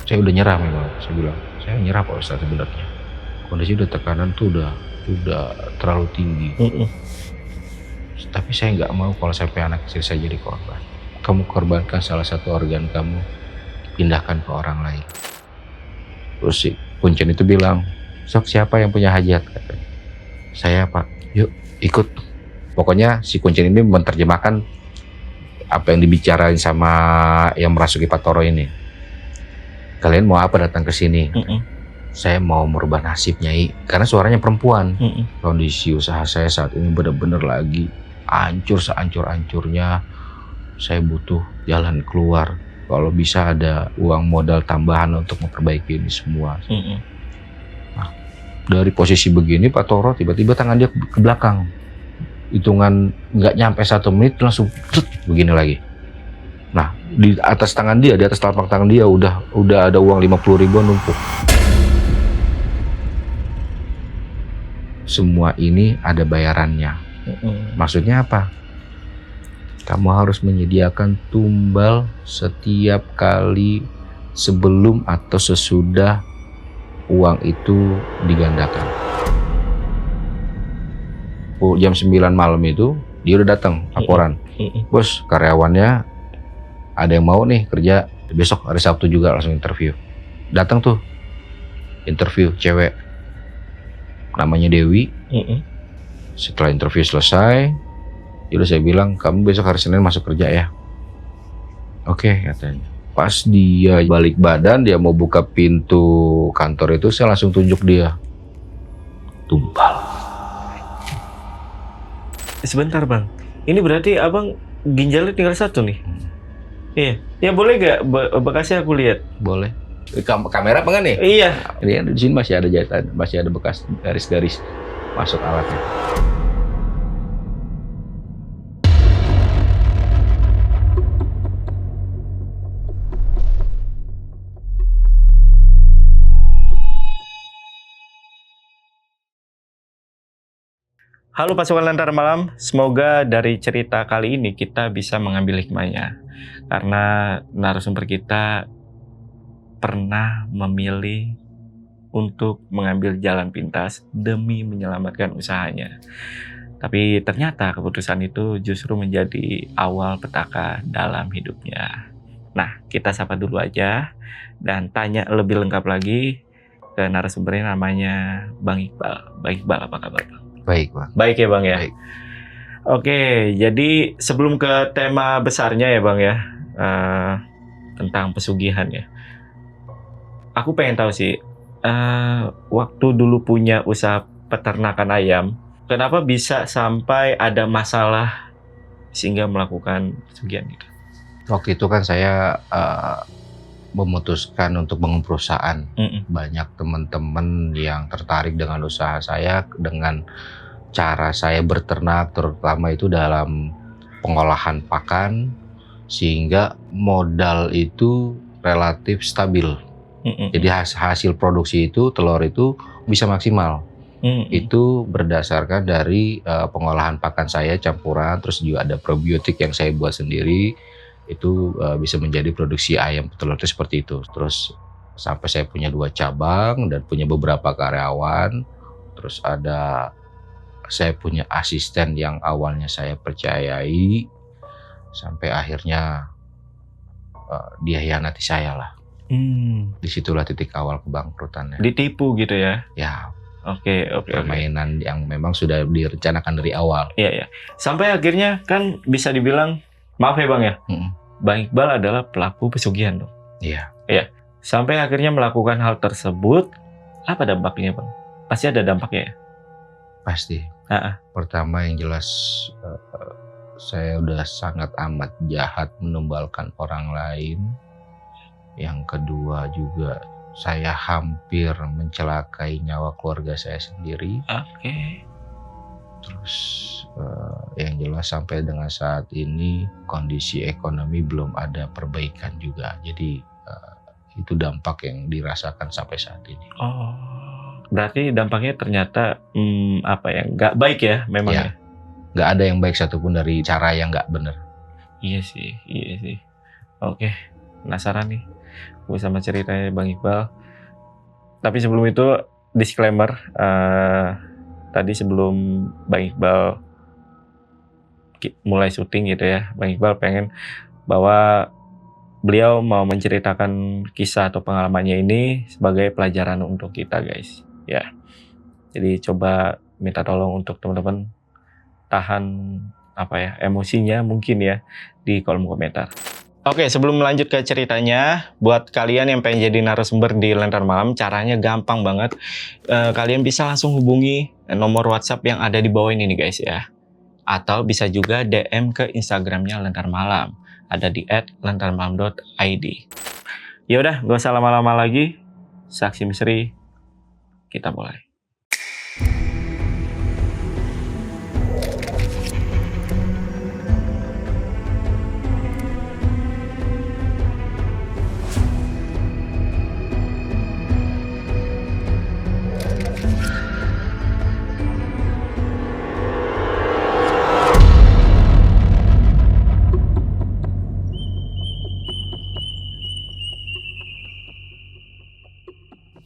Saya udah nyerah memang, saya bilang. Saya nyerah Pak Ustadz sebenarnya. Kondisi udah tekanan tuh udah terlalu tinggi. Tapi saya nggak mau kalau sampai anak kecil saya jadi korban. Kamu korbankan salah satu organ kamu, pindahkan ke orang lain. Terus si kuncen itu bilang, sok siapa yang punya hajat? Katanya. Saya Pak, yuk ikut. Pokoknya si kuncen ini menerjemahkan apa yang dibicarain sama yang merasuki Pak Toro ini. Kalian mau apa datang ke sini? Saya mau merubah nasib Nyai, karena suaranya perempuan. Kondisi usaha saya saat ini benar-benar lagi hancur sehancur-hancurnya. Saya butuh jalan keluar. Kalau bisa ada uang modal tambahan untuk memperbaiki ini semua. Nah, dari posisi begini Pak Toro tiba-tiba tangan dia ke belakang. Hitungan nggak nyampe 1 menit langsung begini lagi. Nah, di atas tangan dia, di atas telapak tangan dia udah ada uang 50.000 numpuk. Semua ini ada bayarannya. Maksudnya apa? Kamu harus menyediakan tumbal setiap kali sebelum atau sesudah uang itu digandakan. Jam 9 malam itu dia udah datang laporan. Bos, karyawannya ada yang mau nih kerja besok hari Sabtu juga, langsung interview. Datang tuh interview cewek namanya Dewi. Setelah interview selesai, jadi saya bilang kamu besok hari Senin masuk kerja ya. Oke, katanya. Pas dia balik badan, dia mau buka pintu kantor itu, saya langsung tunjuk dia. Tumbal. Sebentar Bang, ini berarti Abang ginjalnya tinggal 1 nih? Iya, ya boleh gak bekasnya aku lihat? Boleh. Kamera apa enggak nih? Iya. Ini di sini masih ada jahitan, masih ada bekas garis-garis masuk alatnya. Halo pasukan Lentera Malam, semoga dari cerita kali ini kita bisa mengambil hikmahnya. Karena narasumber kita pernah memilih untuk mengambil jalan pintas demi menyelamatkan usahanya. Tapi ternyata keputusan itu justru menjadi awal petaka dalam hidupnya. Nah, kita sapa dulu aja dan tanya lebih lengkap lagi ke narasumbernya, namanya Bang Iqbal. Bang Iqbal, apa kabar Bang? Baik Bang. Baik ya Bang ya? Baik. Oke, jadi sebelum ke tema besarnya ya Bang ya, tentang pesugihan ya. Aku pengen tahu sih, waktu dulu punya usaha peternakan ayam, kenapa bisa sampai ada masalah sehingga melakukan pesugihan gitu? Waktu itu kan saya memutuskan untuk bangun perusahaan. Banyak teman-teman yang tertarik dengan usaha saya, dengan cara saya berternak, terutama itu dalam pengolahan pakan, sehingga modal itu relatif stabil. Jadi hasil produksi itu, telur itu bisa maksimal. Itu berdasarkan dari pengolahan pakan saya campuran, terus juga ada probiotik yang saya buat sendiri. Itu bisa menjadi produksi ayam telur itu seperti itu. Terus sampai saya punya 2 cabang dan punya beberapa karyawan. Terus saya punya asisten yang awalnya saya percayai, sampai akhirnya dia hianati saya lah. Disitulah titik awal kebangkrutannya. Ditipu gitu ya? Ya. Oke. Permainan yang memang sudah direncanakan dari awal. Iya. Sampai akhirnya kan bisa dibilang, maaf ya Bang ya, Bang Iqbal adalah pelaku pesugihan dong. Iya. Sampai akhirnya melakukan hal tersebut, apa dampaknya Bang? Pasti ada dampaknya ya? Pasti. Pertama yang jelas, saya udah sangat amat jahat menumbalkan orang lain. Yang kedua juga, saya hampir mencelakai nyawa keluarga saya sendiri. Terus yang jelas sampai dengan saat ini kondisi ekonomi belum ada perbaikan juga. Jadi itu dampak yang dirasakan sampai saat ini. Berarti dampaknya ternyata nggak baik ya memang ya? Nggak ada yang baik satupun dari cara yang nggak benar. Iya sih. Oke, penasaran nih. sama ceritanya Bang Iqbal. Tapi sebelum itu disclaimer, tadi sebelum Bang Iqbal mulai syuting gitu ya, Bang Iqbal pengen bahwa beliau mau menceritakan kisah atau pengalamannya ini sebagai pelajaran untuk kita guys. Ya, jadi coba minta tolong untuk teman-teman tahan emosinya mungkin ya di kolom komentar. Oke, sebelum lanjut ke ceritanya, buat kalian yang pengen jadi narasumber di Lentera Malam, caranya gampang banget. Kalian bisa langsung hubungi nomor WhatsApp yang ada di bawah ini nih guys ya. Atau bisa juga DM ke Instagramnya Lentera Malam. Ada di @lenteramalam.id. Yaudah, gak usah lama-lama lagi. Saksi misteri, kita mulai.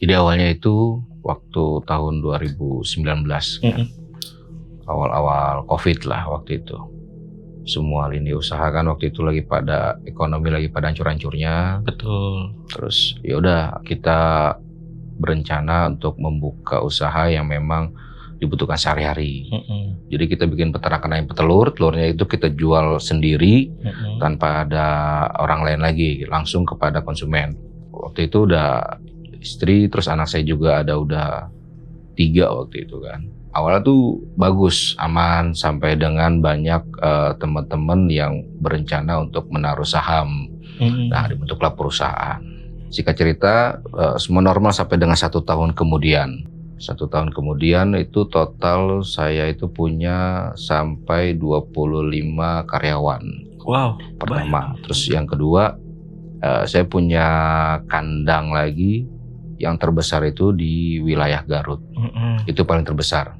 Jadi awalnya itu waktu tahun 2019, awal-awal COVID lah waktu itu. Semua lini usaha kan waktu itu ekonomi lagi pada hancur-hancurnya. Betul. Terus ya udah kita berencana untuk membuka usaha yang memang dibutuhkan sehari-hari. Jadi kita bikin peternakan ayam petelur, telurnya itu kita jual sendiri tanpa ada orang lain lagi, langsung kepada konsumen. Waktu itu udah istri, terus anak saya juga udah 3 waktu itu kan. Awalnya tuh bagus, aman, sampai dengan banyak teman-teman yang berencana untuk menaruh saham. Nah, dibentuklah perusahaan. Singkat cerita, semua normal sampai dengan 1 tahun kemudian. 1 tahun kemudian itu total saya itu punya sampai 25 karyawan. Wow, pertama. banyak. Terus yang kedua, saya punya kandang lagi. Yang terbesar itu di wilayah Garut. Itu paling terbesar.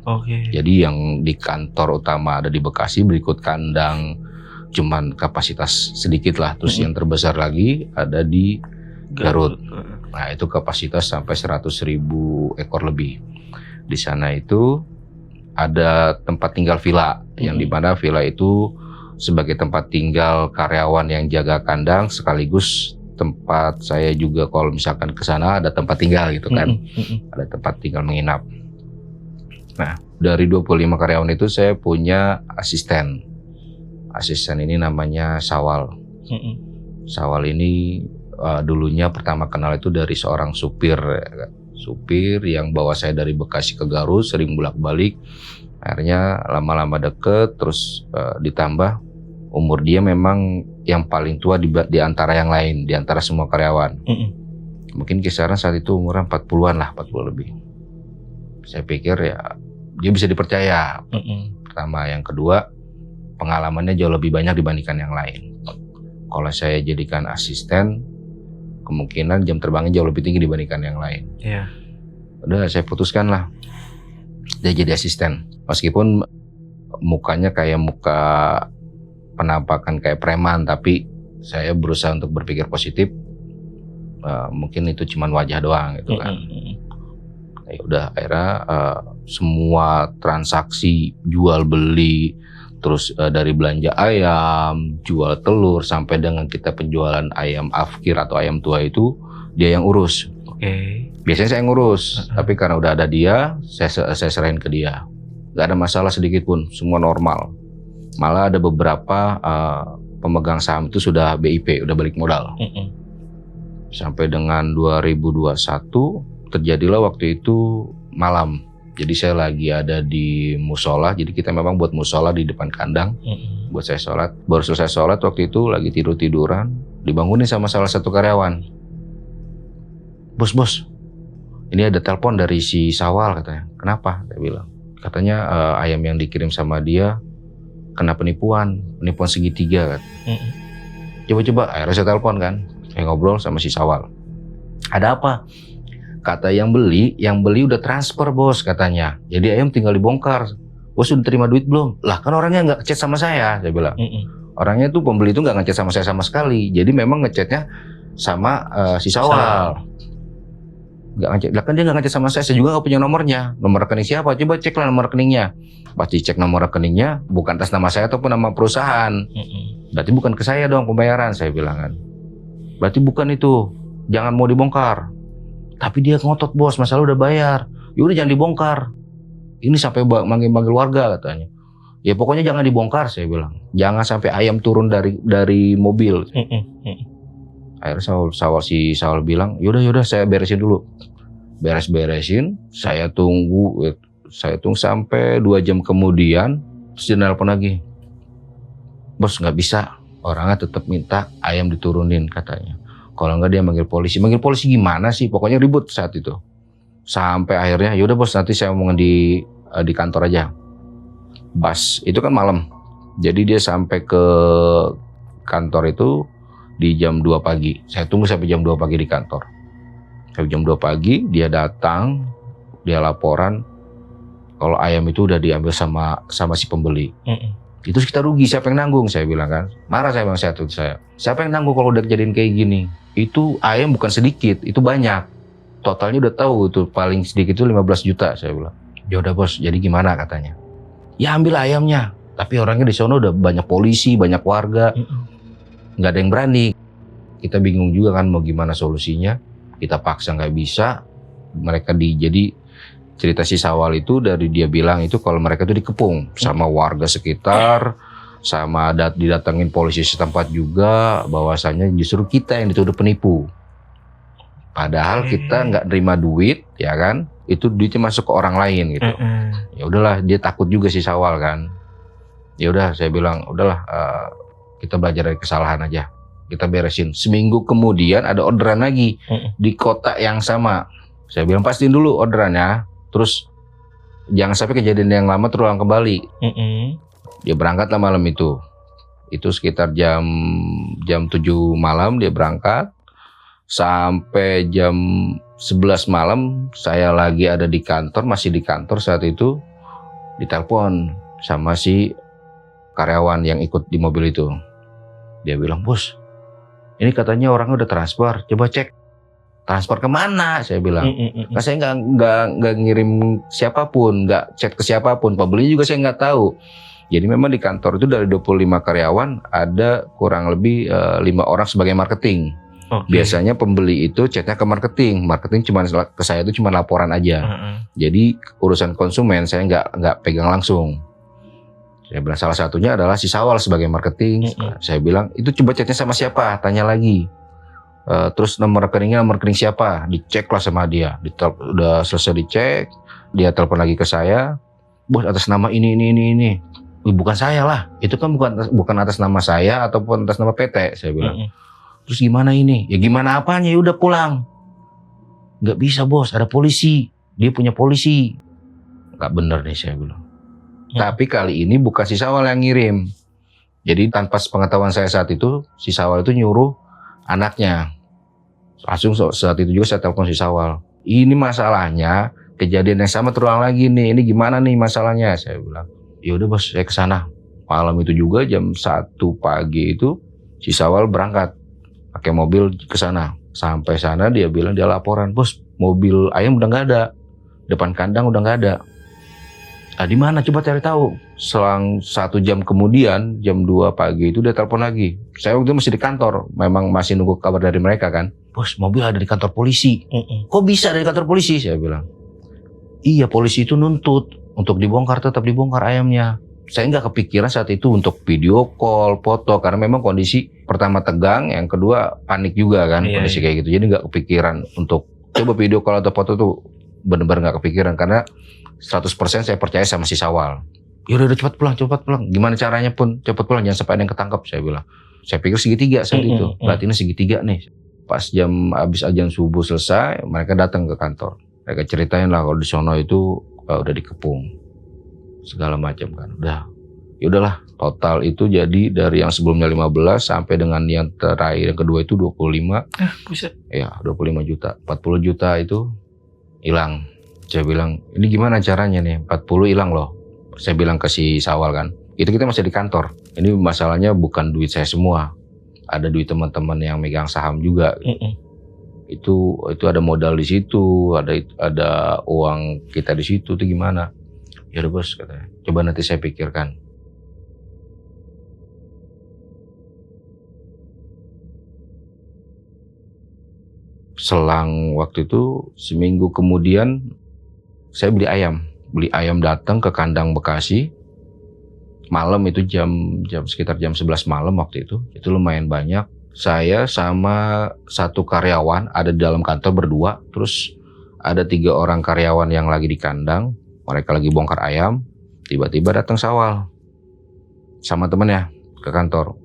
Jadi yang di kantor utama ada di Bekasi, berikut kandang cuman kapasitas sedikit lah. Terus yang terbesar lagi ada di Garut. Nah, itu kapasitas sampai 100.000 ekor lebih. Di sana itu ada tempat tinggal villa, yang dimana villa itu sebagai tempat tinggal karyawan yang jaga kandang, sekaligus tempat saya juga kalau misalkan ke sana ada tempat tinggal gitu kan. Ada tempat tinggal menginap. Nah, dari 25 karyawan itu saya punya asisten. Asisten ini namanya Sawal. Sawal ini dulunya pertama kenal itu dari seorang supir yang bawa saya dari Bekasi ke Garut, sering bolak-balik. Akhirnya lama-lama deket, terus ditambah umur dia memang yang paling tua di antara yang lain, di antara semua karyawan. Mungkin kisaran saat itu umurnya 40-an lah, 40 lebih. Saya pikir ya dia bisa dipercaya. Pertama, yang kedua pengalamannya jauh lebih banyak dibandingkan yang lain. Kalau saya jadikan asisten, kemungkinan jam terbangnya jauh lebih tinggi dibandingkan yang lain. Udah saya putuskan lah dia jadi asisten. Meskipun mukanya kayak muka penampakan kayak preman, tapi saya berusaha untuk berpikir positif. Mungkin itu cuman wajah doang gitu kan. Ya udah, akhirnya semua transaksi jual beli, terus dari belanja ayam, jual telur, sampai dengan kita penjualan ayam afkir atau ayam tua itu dia yang urus. Biasanya saya ngurus, tapi karena udah ada dia, saya serahin ke dia. Gak ada masalah sedikit pun, semua normal. Malah ada beberapa pemegang saham itu sudah BIP, udah balik modal. Sampai dengan 2021 terjadilah waktu itu malam. Jadi saya lagi ada di musola, jadi kita memang buat musola di depan kandang. Buat saya sholat. Baru selesai sholat waktu itu lagi tiduran, dibangunin sama salah satu karyawan. Bos, ini ada telepon dari si Sawal katanya. Kenapa? Saya bilang. Katanya ayam yang dikirim sama dia kena penipuan segitiga kan. Coba-coba, akhirnya saya telepon kan. Saya ngobrol sama si Sawal. Ada apa? Kata yang beli udah transfer bos katanya. Jadi ayam tinggal dibongkar. Bos udah terima duit belum? Lah kan orangnya nggak ngechat sama saya bilang. Orangnya tuh pembeli itu nggak ngechat sama saya sama sekali. Jadi memang ngechatnya sama si Sawal. Nggak ngecek, lah kan dia nggak ngecek sama saya juga nggak punya nomornya. Nomor rekening siapa? Coba ceklah nomor rekeningnya. Pasti cek nomor rekeningnya bukan atas nama saya ataupun nama perusahaan. Berarti bukan ke saya dong pembayaran, saya bilang kan. Berarti bukan itu, jangan mau dibongkar. Tapi dia ngotot bos, masalah udah bayar. Yaudah jangan dibongkar. Ini sampai manggil-manggil warga katanya. Ya pokoknya jangan dibongkar, saya bilang. Jangan sampai ayam turun dari mobil. Akhirnya si Sawal bilang, yaudah saya beresin dulu. Beresin, saya tunggu sampai 2 jam kemudian, terus dia nelpon lagi. Bos nggak bisa, orangnya tetap minta ayam diturunin katanya. Kalau nggak dia manggil polisi. Manggil polisi gimana sih? Pokoknya ribut saat itu. Sampai akhirnya, yaudah bos nanti saya ngomong di kantor aja. Bas, itu kan malam. Jadi dia sampai ke kantor itu di jam 2 pagi. Saya tunggu sampai jam 2 pagi di kantor. Sampai jam 2 pagi dia datang, dia laporan kalau ayam itu udah diambil sama si pembeli. Itu kita rugi, siapa yang nanggung? Saya bilang kan. Marah saya bang, saya. Siapa yang nanggung kalau udah kejadian kayak gini? Itu ayam bukan sedikit, itu banyak. Totalnya udah tahu itu paling sedikit itu 15 juta, saya bilang. Ya udah bos, jadi gimana katanya? Ya ambil ayamnya. Tapi orangnya di sana udah banyak polisi, banyak warga. Nggak ada yang berani. Kita bingung juga kan mau gimana solusinya. Kita paksa nggak bisa. Jadi cerita si Sawal itu dari dia bilang itu kalau mereka itu dikepung sama warga sekitar, sama didatengin polisi setempat juga, bahwasanya justru kita yang dituduh penipu. Padahal kita nggak nerima duit, ya kan? Itu duitnya masuk ke orang lain gitu. Ya udahlah, dia takut juga si Sawal kan. Ya udah, saya bilang udahlah, kita belajar dari kesalahan aja. Kita beresin. Seminggu kemudian ada orderan lagi di kota yang sama. Saya bilang pastiin dulu orderannya. Terus jangan sampai kejadian yang lama terulang kembali. Dia berangkatlah malam itu. Itu sekitar jam 7 malam dia berangkat. Sampai jam 11 malam saya lagi ada di kantor, masih di kantor saat itu. Ditelepon sama si karyawan yang ikut di mobil itu. Dia bilang, bos, ini katanya orangnya udah transfer, coba cek. Transfer kemana? Saya bilang. Nah, saya nggak ngirim siapapun, nggak chat ke siapapun. Pembeli juga saya nggak tahu. Jadi memang di kantor itu dari 25 karyawan ada kurang lebih 5 orang sebagai marketing. Biasanya pembeli itu chatnya ke marketing. Marketing cuma ke saya itu cuma laporan aja. Jadi urusan konsumen saya nggak pegang langsung. Saya bilang salah satunya adalah si Sawal sebagai marketing. Saya bilang itu coba chatnya sama siapa? Tanya lagi. Terus nomor rekening siapa? Dicek lah sama dia. Udah selesai dicek, dia telepon lagi ke saya. Bos atas nama ini. Bukan saya lah. Itu kan bukan atas nama saya ataupun atas nama PT. Saya bilang. Terus gimana ini? Ya gimana apanya? Ya udah pulang. Nggak bisa bos, ada polisi. Dia punya polisi. Nggak bener nih saya bilang. Tapi kali ini bukan si Sawal yang ngirim. Jadi tanpa sepengetahuan saya saat itu, si Sawal itu nyuruh anaknya. Langsung saat itu juga saya telepon si Sawal. Ini masalahnya kejadian yang sama terulang lagi nih. Ini gimana nih masalahnya? Saya bilang. Ya udah bos, saya kesana. Malam itu juga jam 1 pagi itu si Sawal berangkat pakai mobil ke sana. Sampai sana dia bilang dia laporan, bos mobil ayam udah nggak ada, depan kandang udah nggak ada. Di mana? Coba cari tahu. Selang 1 jam kemudian, jam 2 pagi itu dia telepon lagi. Saya waktu itu masih di kantor, memang masih nunggu kabar dari mereka kan. Bos, mobil ada di kantor polisi. Kok bisa ada di kantor polisi? Saya bilang. Iya, polisi itu nuntut untuk dibongkar, tetap dibongkar ayamnya. Saya nggak kepikiran saat itu untuk video call, foto, karena memang kondisi pertama tegang, yang kedua panik juga kan, kondisi kayak gitu. Jadi nggak kepikiran untuk coba video call atau foto tuh benar-benar nggak kepikiran karena 100% saya percaya sama si Sawal. Yaudah cepat pulang. Gimana caranya pun cepat pulang, jangan sampai ada yang ketangkap, saya bilang. Saya pikir segitiga saat itu, berarti ini segitiga nih. Pas habis azan subuh selesai, mereka datang ke kantor. Mereka ceritain lah kalau di sono itu udah dikepung. Segala macam kan. Ya udahlah, total itu jadi dari yang sebelumnya 15 sampai dengan yang terakhir yang kedua itu 25. Buset. Ya, 25 juta. 40 juta itu hilang. Saya bilang, "Ini gimana caranya nih? 40 hilang loh." Saya bilang ke si Sawal kan. Itu kita masih di kantor. Ini masalahnya bukan duit saya semua. ada duit teman-teman yang megang saham juga. Itu ada modal di situ, ada uang kita di situ, itu gimana? Ya udah bos, katanya. Coba nanti saya pikirkan. Selang waktu itu seminggu kemudian saya beli ayam datang ke kandang Bekasi. Malam itu sekitar jam 11 malam waktu itu lumayan banyak. Saya sama satu karyawan ada di dalam kantor berdua, terus ada 3 orang karyawan yang lagi di kandang, mereka lagi bongkar ayam. Tiba-tiba datang Sawal sama temennya ke kantor,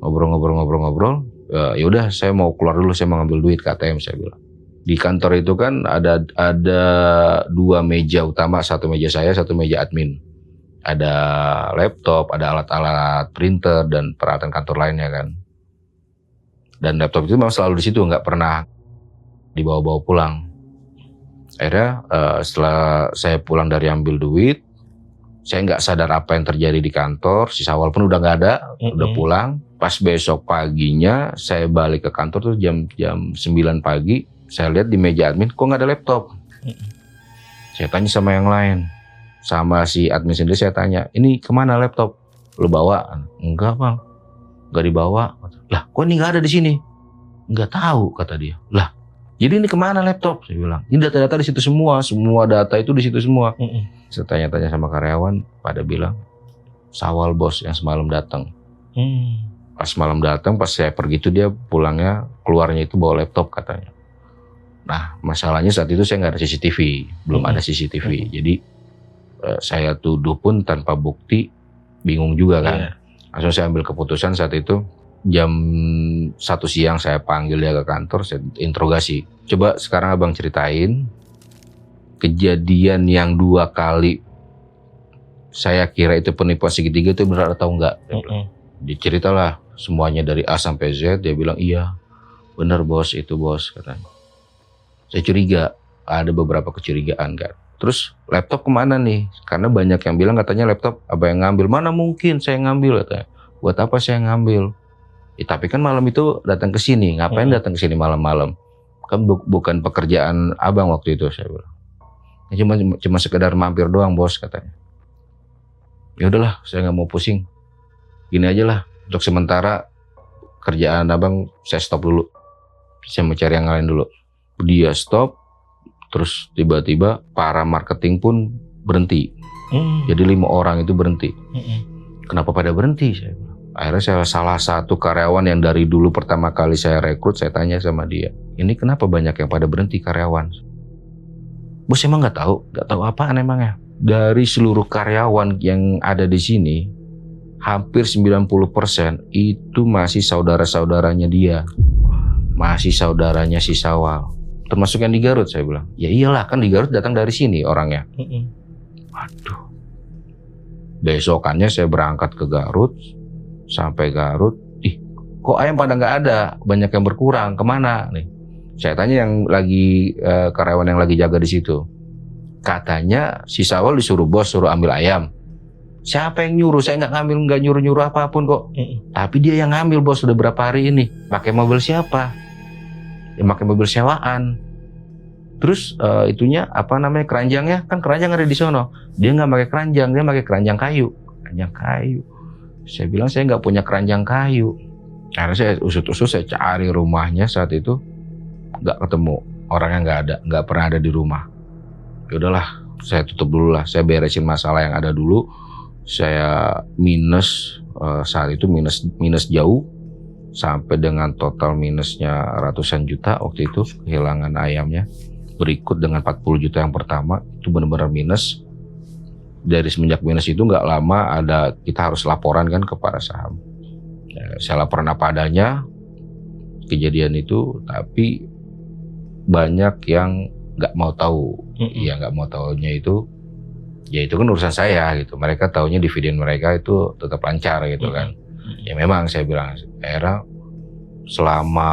ngobrol. Ya udah, saya mau keluar dulu, saya mau ngambil duit ke ATM, saya bilang. Di kantor itu kan ada 2 meja utama, satu meja saya, satu meja admin. Ada laptop, ada alat-alat printer dan peralatan kantor lainnya kan. Dan laptop itu memang selalu di situ, nggak pernah dibawa-bawa pulang. Akhirnya setelah saya pulang dari ambil duit, saya nggak sadar apa yang terjadi di kantor. Si Sawal pun udah nggak ada, udah pulang. Pas besok paginya saya balik ke kantor tuh jam 9 pagi, saya lihat di meja admin kok nggak ada laptop. Saya tanya sama yang lain, sama si admin sendiri saya tanya, ini kemana laptop? Lu bawa? Enggak bang, nggak dibawa. Lah, kok ini nggak ada di sini? Nggak tahu, kata dia. Lah, jadi ini kemana laptop? Saya bilang, ini data-data di situ semua data itu di situ semua. Saya tanya-tanya sama karyawan, pada bilang Sawal bos yang semalam datang. Pas malam datang, pas saya pergi itu dia pulangnya, keluarnya itu bawa laptop katanya. Nah, masalahnya saat itu saya nggak ada CCTV, belum ada CCTV. Jadi saya tuduh pun tanpa bukti, bingung juga kan. Langsung saya ambil keputusan saat itu. Jam 1 siang saya panggil dia ke kantor, saya interogasi. Coba sekarang abang ceritain kejadian yang 2 kali saya kira itu penipuan segitiga itu benar atau enggak. Diceritalah semuanya dari A sampai Z. Dia bilang iya benar bos, itu bos katanya. Saya curiga, ada beberapa kecurigaan kan. Terus laptop kemana nih? Karena banyak yang bilang katanya laptop abang yang ngambil. Mana mungkin saya ngambil katanya. Buat apa saya ngambil? Tapi kan malam itu datang ke sini, ngapain datang ke sini malam-malam? Kan bukan pekerjaan abang waktu itu, saya bilang. Cuma sekedar mampir doang bos katanya. Ya udahlah, saya nggak mau pusing. Gini aja lah, untuk sementara kerjaan abang saya stop dulu. Saya mau cari yang lain dulu. Dia stop, terus tiba-tiba para marketing pun berhenti. Jadi 5 orang itu berhenti. Kenapa pada berhenti? Saya bilang. Akhirnya salah satu karyawan yang dari dulu pertama kali saya rekrut, saya tanya sama dia, ini kenapa banyak yang pada berhenti karyawan? Bos emang nggak tahu apaan emangnya. Dari seluruh karyawan yang ada di sini, hampir 90% itu masih saudara-saudaranya dia, masih saudaranya si Sawal, termasuk yang di Garut. Saya bilang, ya iyalah kan di Garut datang dari sini orangnya. Waduh. Besokannya saya berangkat ke Garut. Sampai Garut, kok ayam pada nggak ada, banyak yang berkurang, kemana nih? Saya tanya yang lagi karyawan yang lagi jaga di situ, katanya si Sawal disuruh bos suruh ambil ayam. Siapa yang nyuruh? Saya nggak nyuruh apapun kok. Tapi dia yang ngambil bos, sudah berapa hari ini. Pakai mobil siapa? Ya pakai mobil sewaan. Terus itunya apa namanya, keranjangnya kan keranjang ada di sono. Dia nggak pakai keranjang, dia pakai keranjang kayu. Saya bilang saya nggak punya keranjang kayu. Karena saya usut-usut saya cari rumahnya saat itu, nggak ketemu, orangnya nggak pernah ada di rumah. Ya udahlah, saya tutup dulu lah, saya beresin masalah yang ada dulu. Saya minus saat itu minus jauh, sampai dengan total minusnya ratusan juta waktu itu, kehilangan ayamnya. Berikut dengan 40 juta yang pertama itu benar-benar minus. Dari semenjak minus itu nggak lama kita harus laporan kan ke para saham. Saya laporan apa adanya kejadian itu, tapi banyak yang nggak mau tahu. Ya nggak mau tahunya itu, ya itu kan urusan saya gitu. Mereka taunya dividen mereka itu tetap lancar gitu kan. Ya memang saya bilang, era selama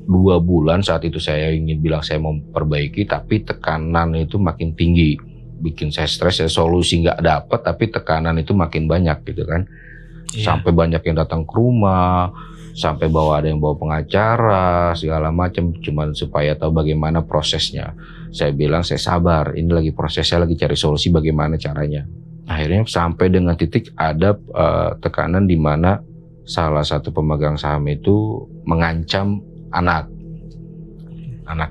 2 bulan saat itu saya ingin bilang saya mau perbaiki, tapi tekanan itu makin tinggi. Bikin saya stres, solusi nggak dapat, tapi tekanan itu makin banyak gitu kan. Sampai banyak yang datang ke rumah, Sampai ada yang bawa pengacara segala macam, cuman supaya tahu bagaimana prosesnya. Saya bilang saya sabar, ini lagi prosesnya, lagi cari solusi bagaimana caranya. Akhirnya sampai dengan titik ada tekanan di mana salah satu pemegang saham itu mengancam anak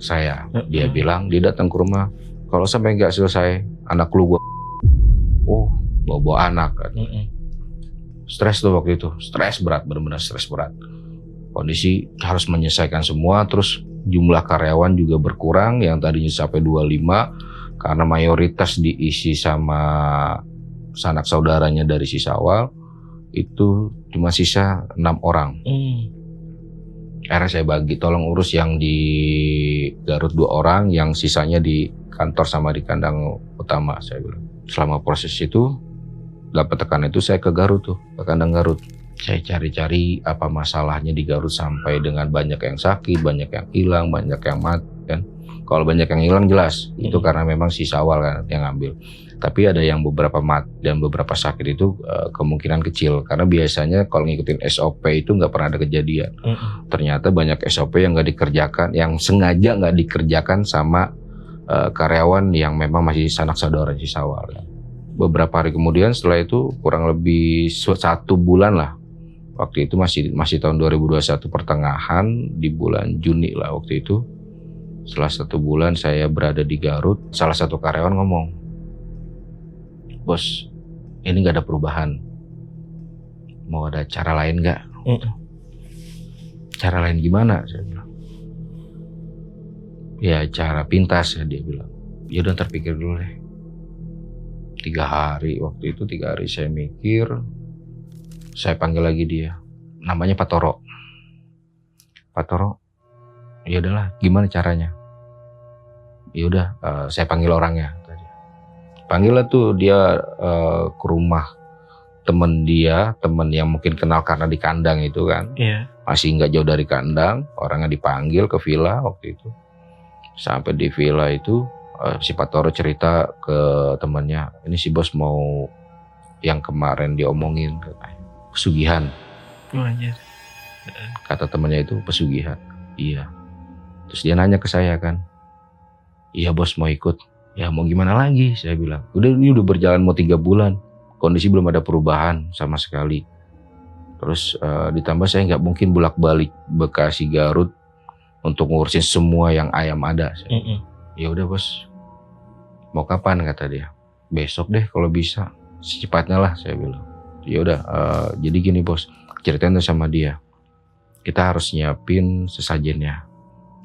saya. Dia bilang, dia datang ke rumah, kalau sampai nggak selesai anak lu gua. Oh, bawa anak kan. Stres tuh waktu itu, stres berat, benar-benar stres berat. Kondisi harus menyelesaikan semua, terus jumlah karyawan juga berkurang, yang tadinya sampai 25 karena mayoritas diisi sama sanak saudaranya dari Sisawal, itu cuma sisa 6 orang. Akhirnya saya bagi, tolong urus yang di Garut 2 orang, yang sisanya di kantor sama di kandang utama, saya bilang. Selama proses itu, dapat tekanan itu saya ke Garut tuh, ke kandang Garut. Saya cari-cari apa masalahnya di Garut sampai dengan banyak yang sakit, banyak yang hilang, banyak yang mati kan. Kalau banyak yang hilang jelas, itu karena memang Sisawal kan yang ngambil. Tapi ada yang beberapa mati dan beberapa sakit itu kemungkinan kecil. Karena biasanya kalau ngikutin SOP itu nggak pernah ada kejadian. Ternyata banyak SOP yang nggak dikerjakan, yang sengaja nggak dikerjakan sama karyawan yang memang masih sanak saudara Sisawal. Beberapa hari kemudian setelah itu kurang lebih 1 bulan lah. Waktu itu masih tahun 2021 pertengahan, di bulan Juni lah waktu itu. Setelah 1 bulan saya berada di Garut, salah satu karyawan ngomong, "Bos, ini nggak ada perubahan. Mau ada cara lain nggak?" Cara lain gimana? Saya bilang. Ya cara pintas ya, dia bilang. Ya udah terpikir dulu deh. 3 hari waktu itu, 3 hari saya mikir. Saya panggil lagi dia, namanya Pak Toro. Pak Toro, ya udahlah, gimana caranya? Ya udah, saya panggil orangnya. Panggil lah tuh dia ke rumah temen dia, temen yang mungkin kenal karena di kandang itu kan. Masih nggak jauh dari kandang, orangnya dipanggil ke villa waktu itu. Sampai di villa itu, si Pak Toro cerita ke temannya, ini si bos mau yang kemarin diomongin, pesugihan. Kata temannya itu pesugihan. Iya. Terus dia nanya ke saya kan, iya bos mau ikut. Ya mau gimana lagi, saya bilang. Ini udah berjalan mau 3 bulan, kondisi belum ada perubahan sama sekali. Terus ditambah saya nggak mungkin bolak-balik Bekasi Garut untuk ngurusin semua yang ayam ada. Ya udah bos, mau kapan, kata dia. Besok deh kalau bisa, secepatnya lah, saya bilang. Ya udah, jadi gini bos, ceritain tuh sama dia. Kita harus nyiapin sesajennya.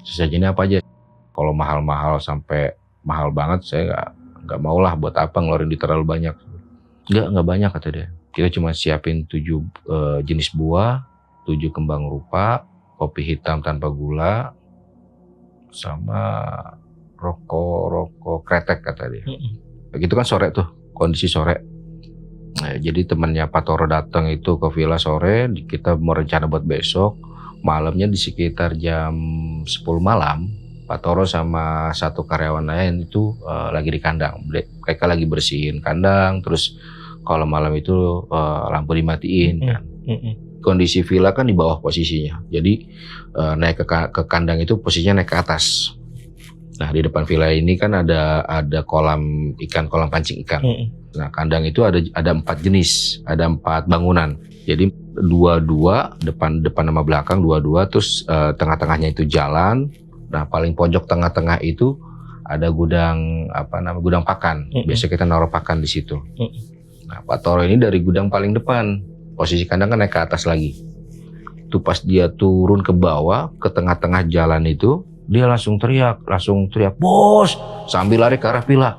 Sesajennya apa aja? Kalau mahal-mahal sampai mahal banget, saya nggak mau lah, buat apa ngeluarin duit terlalu banyak. Nggak banyak, kata dia. Kita cuma siapin 7 jenis buah, 7 kembang rupa, kopi hitam tanpa gula, sama rokok kretek, kata dia. Begitu kan sore tuh, kondisi sore. Nah, jadi temannya Pak Toro datang itu ke villa sore, kita mau rencana buat besok. Malamnya di sekitar jam 10 malam, Pak Toro sama satu karyawan lain itu lagi di kandang. Mereka lagi bersihin kandang, terus kalau malam itu lampu dimatiin kan. Kondisi villa kan di bawah posisinya, jadi naik ke kandang itu posisinya naik ke atas. Nah di depan villa ini kan ada kolam ikan, kolam pancing ikan. Nah kandang itu ada 4 jenis, ada 4 bangunan. Jadi 2 depan sama belakang 2, terus tengah-tengahnya itu jalan. Nah paling pojok tengah-tengah itu ada gudang gudang pakan. Biasa kita naruh pakan di situ. Nah Pak Toro ini dari gudang paling depan, posisi kandang kan naik ke atas lagi. Tuh pas dia turun ke bawah, ke tengah-tengah jalan itu, dia langsung teriak, bos, sambil lari ke arah villa.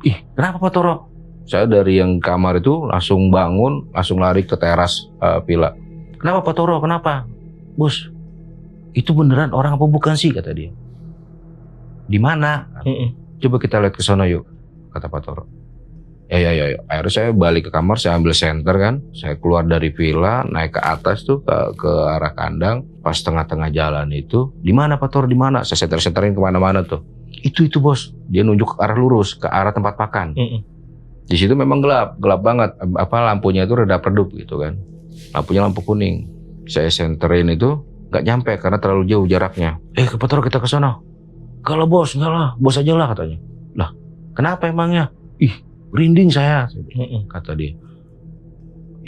Ih, kenapa Pak Toro? Saya dari yang kamar itu langsung bangun, langsung lari ke teras villa. Kenapa Pak Toro? Kenapa? Bos, itu beneran orang apa bukan sih, kata dia. Di mana? Coba kita lihat ke sana yuk, kata Pak Toro. Ya. Akhirnya saya balik ke kamar, saya ambil senter kan. Saya keluar dari villa, naik ke atas tuh ke arah kandang. Pas tengah-tengah jalan itu, di mana Pak Toro, di mana? Saya senterin kemana-mana tuh. Itu bos. Dia nunjuk ke arah lurus, ke arah tempat pakan. Di situ memang gelap banget. Lampunya itu redup-redup gitu kan. Lampunya lampu kuning. Saya senterin itu nggak nyampe karena terlalu jauh jaraknya. Ke Pak Toro, kita ke sana. Kalau bos, enggak lah, bos aja lah katanya. Lah, kenapa emangnya? Merinding saya, kata dia.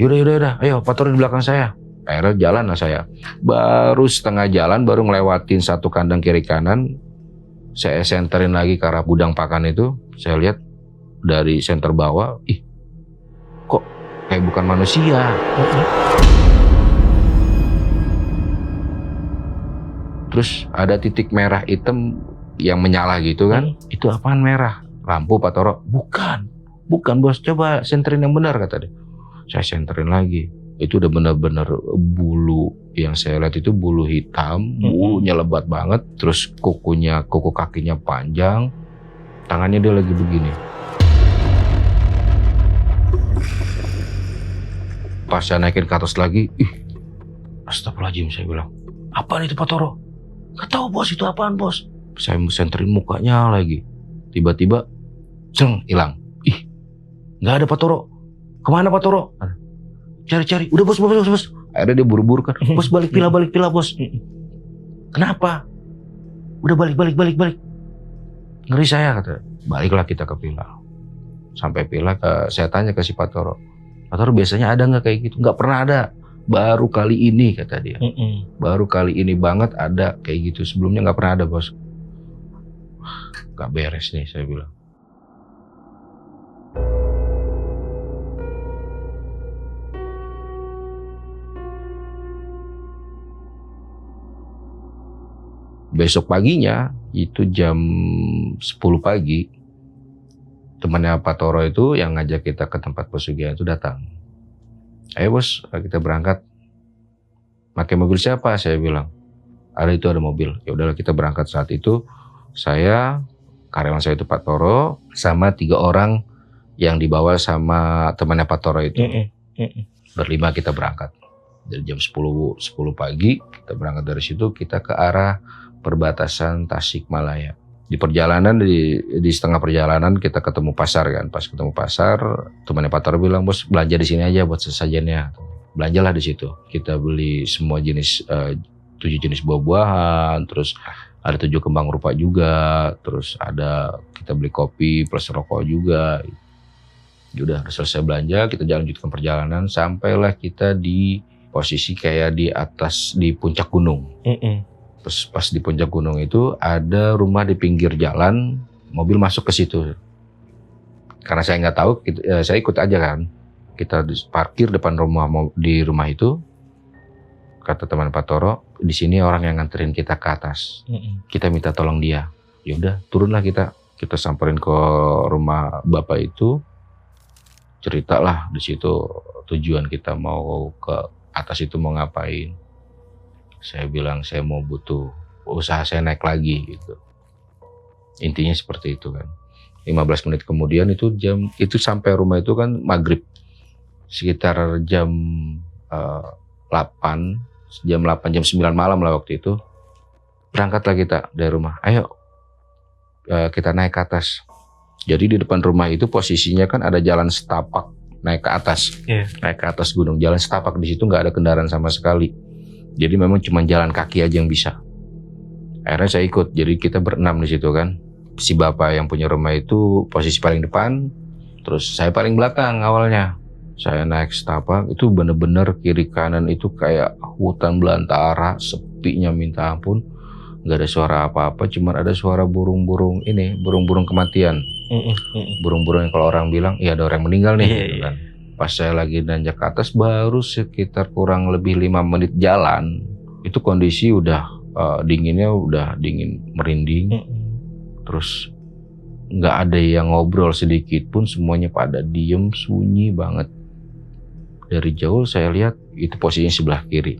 Yaudah, ayo Pak Toro di belakang saya. Akhirnya jalan lah saya. Baru setengah jalan, baru ngelewatin satu kandang kiri kanan. Saya senterin lagi ke arah gudang pakan itu. Saya lihat dari senter bawah, kok kayak bukan manusia. Terus ada titik merah hitam yang menyala gitu kan. Itu apaan merah? Lampu Pak Toro. Bukan bos, coba senterin yang benar, kata dia. Saya senterin lagi. Itu udah benar-benar bulu yang saya lihat itu bulu hitam, bulunya lebat banget, terus kuku kakinya panjang, tangannya dia lagi begini. Pas saya naikin ke atas lagi, astagfirullahaladzim, saya bilang, apaan itu Pak Toro? Gak tahu bos, itu apaan bos? Saya senterin mukanya lagi, tiba-tiba, hilang. Nggak ada Pak Toro. Kemana Pak Toro? Cari. Udah bos. Akhirnya dia buru-buru kan. Bos balik pila bos. Kenapa? Udah balik. Ngeri saya, kata. Baliklah kita ke pila. Sampai pila, saya tanya ke si Pak Toro. Pak Toro biasanya ada nggak kayak gitu? Nggak pernah ada. Baru kali ini, kata dia. Baru kali ini banget ada kayak gitu. Sebelumnya nggak pernah ada bos. Gak beres nih, saya bilang. Besok paginya, itu jam 10 pagi, temannya Pak Toro itu yang ngajak kita ke tempat pesugihan itu datang. Ayo bos, kita berangkat. Pakai mobil siapa? Saya bilang. Ada mobil. Ya udahlah, kita berangkat. Saat itu saya, karyawan saya itu Pak Toro, sama 3 orang yang dibawa sama temannya Pak Toro itu. Berlima kita berangkat. Dari jam 10 pagi, kita berangkat dari situ, kita ke arah perbatasan Tasikmalaya. Di perjalanan, di setengah perjalanan kita ketemu pasar kan. Pas ketemu pasar, temannya Pak Toro bilang, bos belanja di sini aja buat sesajennya. Belanjalah di situ. Kita beli semua jenis 7 jenis buah-buahan, terus ada 7 kembang rupa juga, terus ada kita beli kopi plus rokok juga. Udah selesai belanja, kita lanjutkan perjalanan, sampailah kita di posisi kayak di atas, di puncak gunung. Terus pas di puncak gunung itu ada rumah di pinggir jalan, mobil masuk ke situ. Karena saya nggak tahu, saya ikut aja kan. Kita parkir depan di rumah itu. Kata teman Pak Toro, di sini orang yang nganterin kita ke atas. Kita minta tolong dia. Ya udah, turunlah kita. Kita samperin ke rumah bapak itu. Ceritalah di situ tujuan kita mau ke atas itu mau ngapain. Saya bilang saya mau butuh usaha saya naik lagi gitu. Intinya seperti itu kan. 15 menit kemudian itu sampai rumah itu kan maghrib. Sekitar jam 8, jam 9 malam lah waktu itu. Berangkatlah kita dari rumah. Ayo kita naik ke atas. Jadi di depan rumah itu posisinya kan ada jalan setapak naik ke atas. Naik ke atas gunung. Jalan setapak, di situ nggak ada kendaraan sama sekali. Jadi memang cuma jalan kaki aja yang bisa. Akhirnya saya ikut. Jadi kita berenam di situ kan. Si bapak yang punya rumah itu posisi paling depan. Terus saya paling belakang awalnya. Saya naik setapak, itu bener-bener kiri kanan itu kayak hutan belantara, sepinya minta ampun. Gak ada suara apa-apa, cuma ada suara burung-burung kematian. Burung-burung yang kalau orang bilang, iya ada orang meninggal nih. Gitu kan. Pas saya lagi nanjak ke atas, baru sekitar kurang lebih 5 menit jalan, itu kondisi udah dinginnya udah dingin merinding. Terus nggak ada yang ngobrol sedikit pun, semuanya pada diem, sunyi banget. Dari jauh saya lihat itu posisinya sebelah kiri.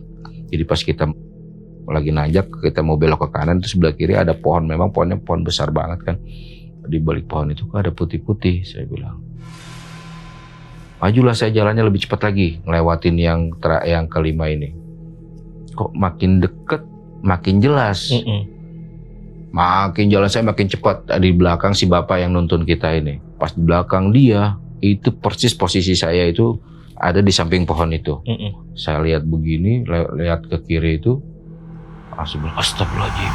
Jadi pas kita lagi nanjak, kita mau belok ke kanan, itu sebelah kiri ada pohon. Memang pohonnya pohon besar banget kan. Di balik pohon itu ada putih-putih. Saya bilang, majulah saya jalannya lebih cepat lagi, ngelewatin yang kelima ini. Kok makin deket, makin jelas. Makin jalan saya makin cepat. Di belakang si bapak yang nuntun kita ini. Pas di belakang dia, itu persis posisi saya itu ada di samping pohon itu. Saya lihat begini, lihat ke kiri itu, langsung bilang astagfirullahaladzim.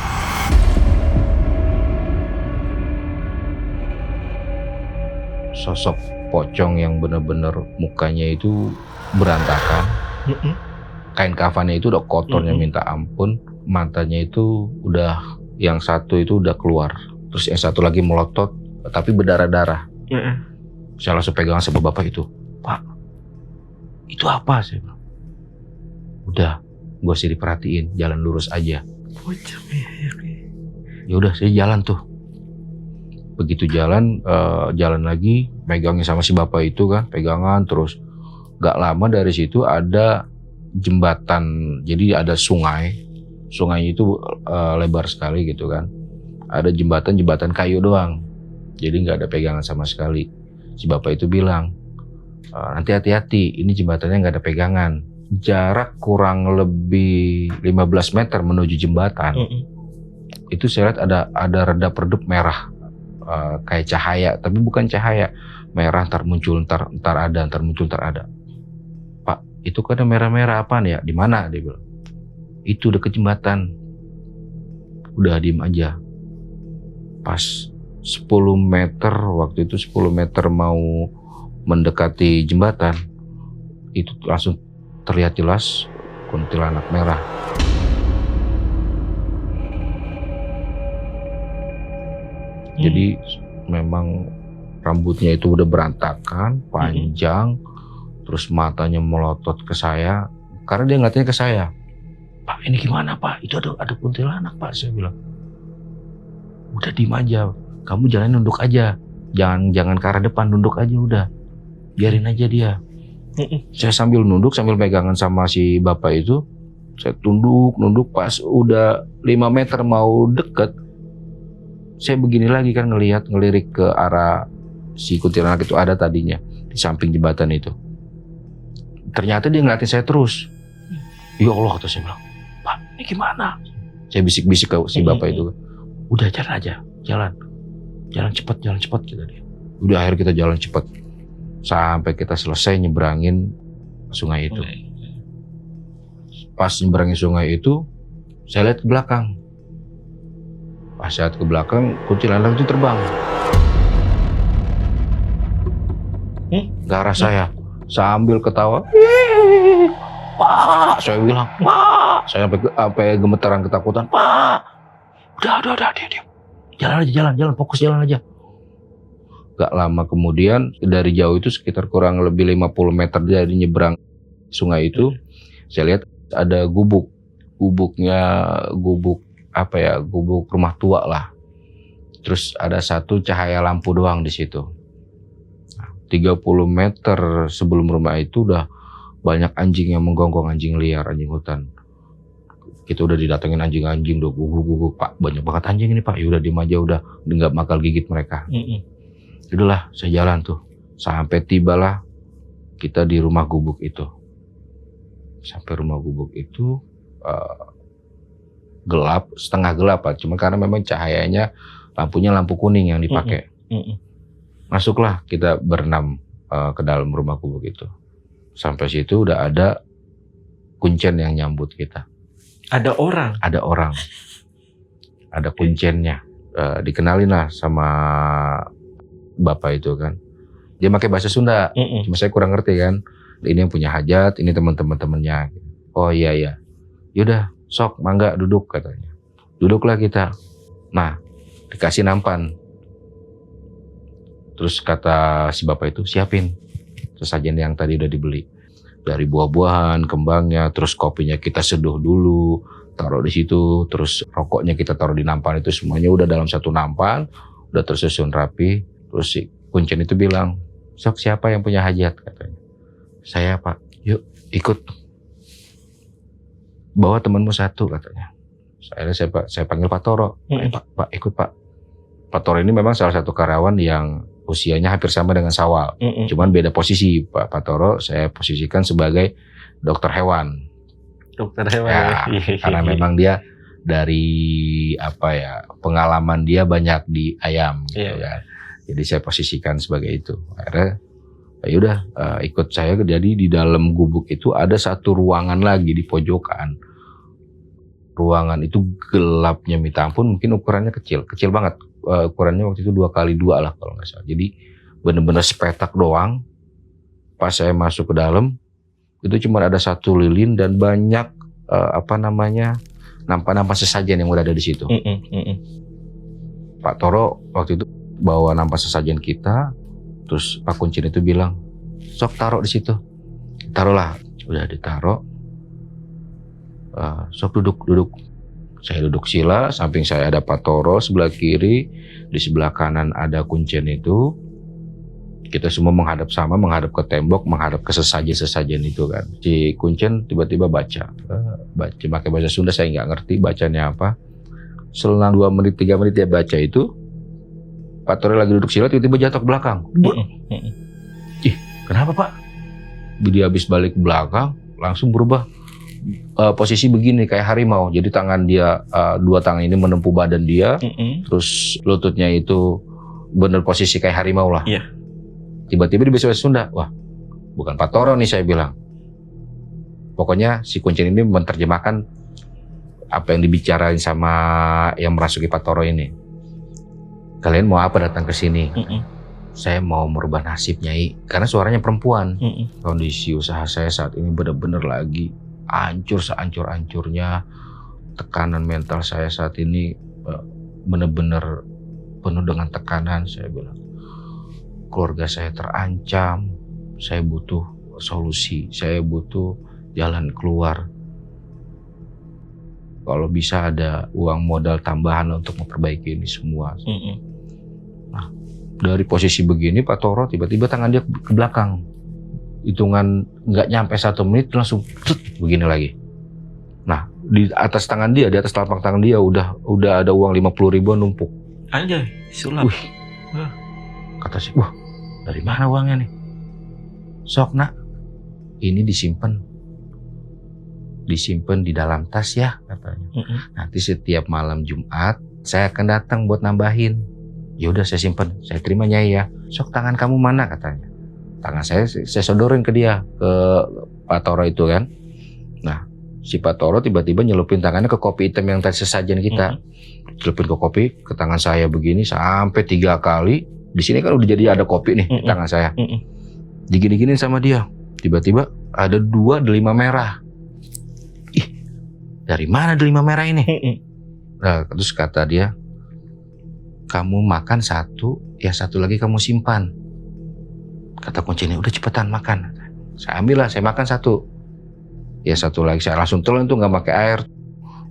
Sosok pocong yang benar-benar mukanya itu berantakan, kain kafannya itu udah kotornya minta ampun, matanya itu udah, yang satu itu udah keluar, terus yang satu lagi melotot tapi berdarah-darah. Saya langsung pegang sama bapak itu, Pak, itu apa? Saya bilang, udah, gak usah diperhatiin, jalan lurus aja. Ya udah, saya jalan tuh. Begitu jalan, jalan lagi, megangnya sama si bapak itu kan, pegangan terus. Gak lama dari situ ada jembatan, jadi ada sungai. Sungai itu lebar sekali gitu kan. Ada jembatan kayu doang, jadi gak ada pegangan sama sekali. Si bapak itu bilang, nanti hati-hati, ini jembatannya gak ada pegangan. Jarak kurang lebih 15 meter menuju jembatan. Itu saya lihat ada redap-redup merah, kayak cahaya, tapi bukan cahaya. Merah ntar muncul, ntar ada, ntar muncul, ntar ada. Pak, itu kan ada merah-merah apaan ya? Di mana? Dia bilang. Itu deket jembatan. Udah diem aja. Pas 10 meter, waktu itu 10 meter mau mendekati jembatan, itu langsung terlihat jelas kuntilanak merah. Jadi memang rambutnya itu udah berantakan, panjang, terus matanya melotot ke saya, karena dia ngeliatnya ke saya. Pak, ini gimana Pak? Itu ada kuntilanak Pak, saya bilang. Udah diem aja, kamu jalan nunduk aja, jangan ke arah depan, nunduk aja udah, biarin aja dia. Saya sambil nunduk, sambil pegangan sama si bapak itu, saya nunduk, pas udah 5 meter mau deket, saya begini lagi kan, ngelirik ke arah si kuntilanak itu ada tadinya di samping jembatan itu. Ternyata dia ngeliatin saya terus. Ya Allah, kata saya bilang, Pak, ini gimana? Saya bisik-bisik ke si bapak itu. Udah jalan aja, jalan cepat kata dia. Udah akhirnya kita jalan cepat sampai kita selesai nyebrangin sungai itu. Pas nyebrangin sungai itu, saya lihat ke belakang. Pas saya lihat ke belakang, kuntilanak itu terbang ke arah saya sambil ketawa. Pak, saya bilang, Pak, saya sampai gemetaran ketakutan. Pak, udah, dia. Jalan, fokus jalan aja. Gak lama kemudian, dari jauh itu sekitar kurang lebih 50 meter dari nyebrang sungai itu, saya lihat ada gubuk rumah tua lah. Terus ada satu cahaya lampu doang di situ. 30 meter sebelum rumah itu udah banyak anjing yang menggonggong, anjing liar, anjing hutan. Kita udah didatengin anjing-anjing, udah guguk, Pak, banyak banget anjing ini Pak. Ya udah diem aja, udah nggak bakal gigit mereka. Udahlah, saya jalan tuh sampai tibalah kita di rumah gubuk itu. Sampai rumah gubuk itu gelap, setengah gelap Pak. Cuma karena memang cahayanya lampunya lampu kuning yang dipakai. Masuklah kita berenam ke dalam rumah gubuk itu. Sampai situ udah ada kuncen yang nyambut kita. Ada orang? Ada orang. Ada kuncennya. Dikenalin lah sama bapak itu kan. Dia pakai bahasa Sunda. Cuma saya kurang ngerti kan. Ini yang punya hajat, ini teman-temannya. Oh iya. Yaudah, sok, mangga duduk katanya. Duduklah kita. Nah, dikasih nampan. Terus kata si bapak itu, siapin sesajen yang tadi udah dibeli. Dari buah-buahan, kembangnya, terus kopinya kita seduh dulu, taruh di situ, terus rokoknya kita taruh di nampan itu, semuanya udah dalam satu nampan, udah tersusun rapi. Terus si kuncen itu bilang, sok siapa yang punya hajat katanya. Saya Pak, yuk ikut. Bawa temanmu satu katanya. Saya panggil Pak Toro. Pak ikut Pak. Pak Toro ini memang salah satu karyawan yang usianya hampir sama dengan Sawal. Cuman beda posisi. Pak Toro saya posisikan sebagai dokter hewan. Dokter hewan ya. Karena memang dia dari pengalaman dia banyak di ayam gitu kan. Jadi saya posisikan sebagai itu. Akhirnya Ya udah, ikut saya. Jadi di dalam gubuk itu ada satu ruangan lagi di pojokan. Ruangan itu gelapnya minta ampun, mungkin ukurannya kecil banget. Ukurannya waktu itu 2x2 lah kalau nggak salah. Jadi bener-bener sepetak doang. Pas saya masuk ke dalam, itu cuma ada satu lilin dan banyak nampak-nampak sesajen yang udah ada di situ. Pak Toro waktu itu bawa nampak sesajen kita, terus Pak Kuncin itu bilang, sok taruh di situ. Taruhlah, udah ditaruh. Sok duduk. Saya duduk sila, samping saya ada Pak Toro, sebelah kiri, di sebelah kanan ada Kuncen itu. Kita semua menghadap ke tembok, menghadap ke sesajen itu kan. Si Kuncen tiba-tiba baca pakai bahasa Sunda, saya nggak ngerti bacanya apa. Selang 2 menit 3 menit dia baca itu, Pak Toro lagi duduk sila tiba-tiba jatuh ke belakang. Ih, kenapa Pak? Dia habis balik ke belakang langsung berubah posisi begini kayak harimau. Jadi tangan dia, 2 tangan ini menempuh badan dia, terus lututnya itu bener posisi kayak harimau lah. Iya. Tiba-tiba di bahasa Sunda, wah bukan Pak Toro nih, saya bilang. Pokoknya si Kuncen ini menerjemahkan apa yang dibicarain sama yang merasuki Pak Toro ini. Kalian mau apa datang ke sini? Saya mau merubah nasib, Nyai, karena suaranya perempuan. Kondisi usaha saya saat ini benar-benar lagi hancur sehancur-hancurnya. Tekanan mental saya saat ini benar-benar penuh dengan tekanan. Saya bilang, keluarga saya terancam, saya butuh solusi, saya butuh jalan keluar. Kalau bisa ada uang modal tambahan untuk memperbaiki ini semua. Nah, dari posisi begini Pak Toro tiba-tiba tangan dia ke belakang. Hitungan nggak nyampe 1 menit langsung begini lagi. Nah, di atas tangan dia, di atas telapak tangan dia udah ada uang 50.000 numpuk. Anjay, sulap. Kata si, wah dari mana uangnya nih? Sok nak, ini disimpan di dalam tas ya, katanya. Nanti setiap malam Jumat saya akan datang buat nambahin. Ya udah saya simpen, saya terima Nyai ya. Sok tangan kamu mana, katanya. Tangan saya sodorin ke dia, ke Pak Toro itu kan. Nah, si Pak Toro tiba-tiba nyelupin tangannya ke kopi hitam yang tadi sesajen kita. Celupin ke kopi, ke tangan saya begini sampai 3 kali. Di sini kan udah jadi ada kopi nih di tangan saya. Digini-giniin sama dia. Tiba-tiba ada 2 delima merah. Ih, dari mana delima merah ini? Nah, terus kata dia, kamu makan 1, ya 1 lagi kamu simpan. Kata kuncinya, udah cepetan makan. Saya ambil lah, saya makan 1. Ya 1 lagi saya langsung telan tuh, nggak pakai air.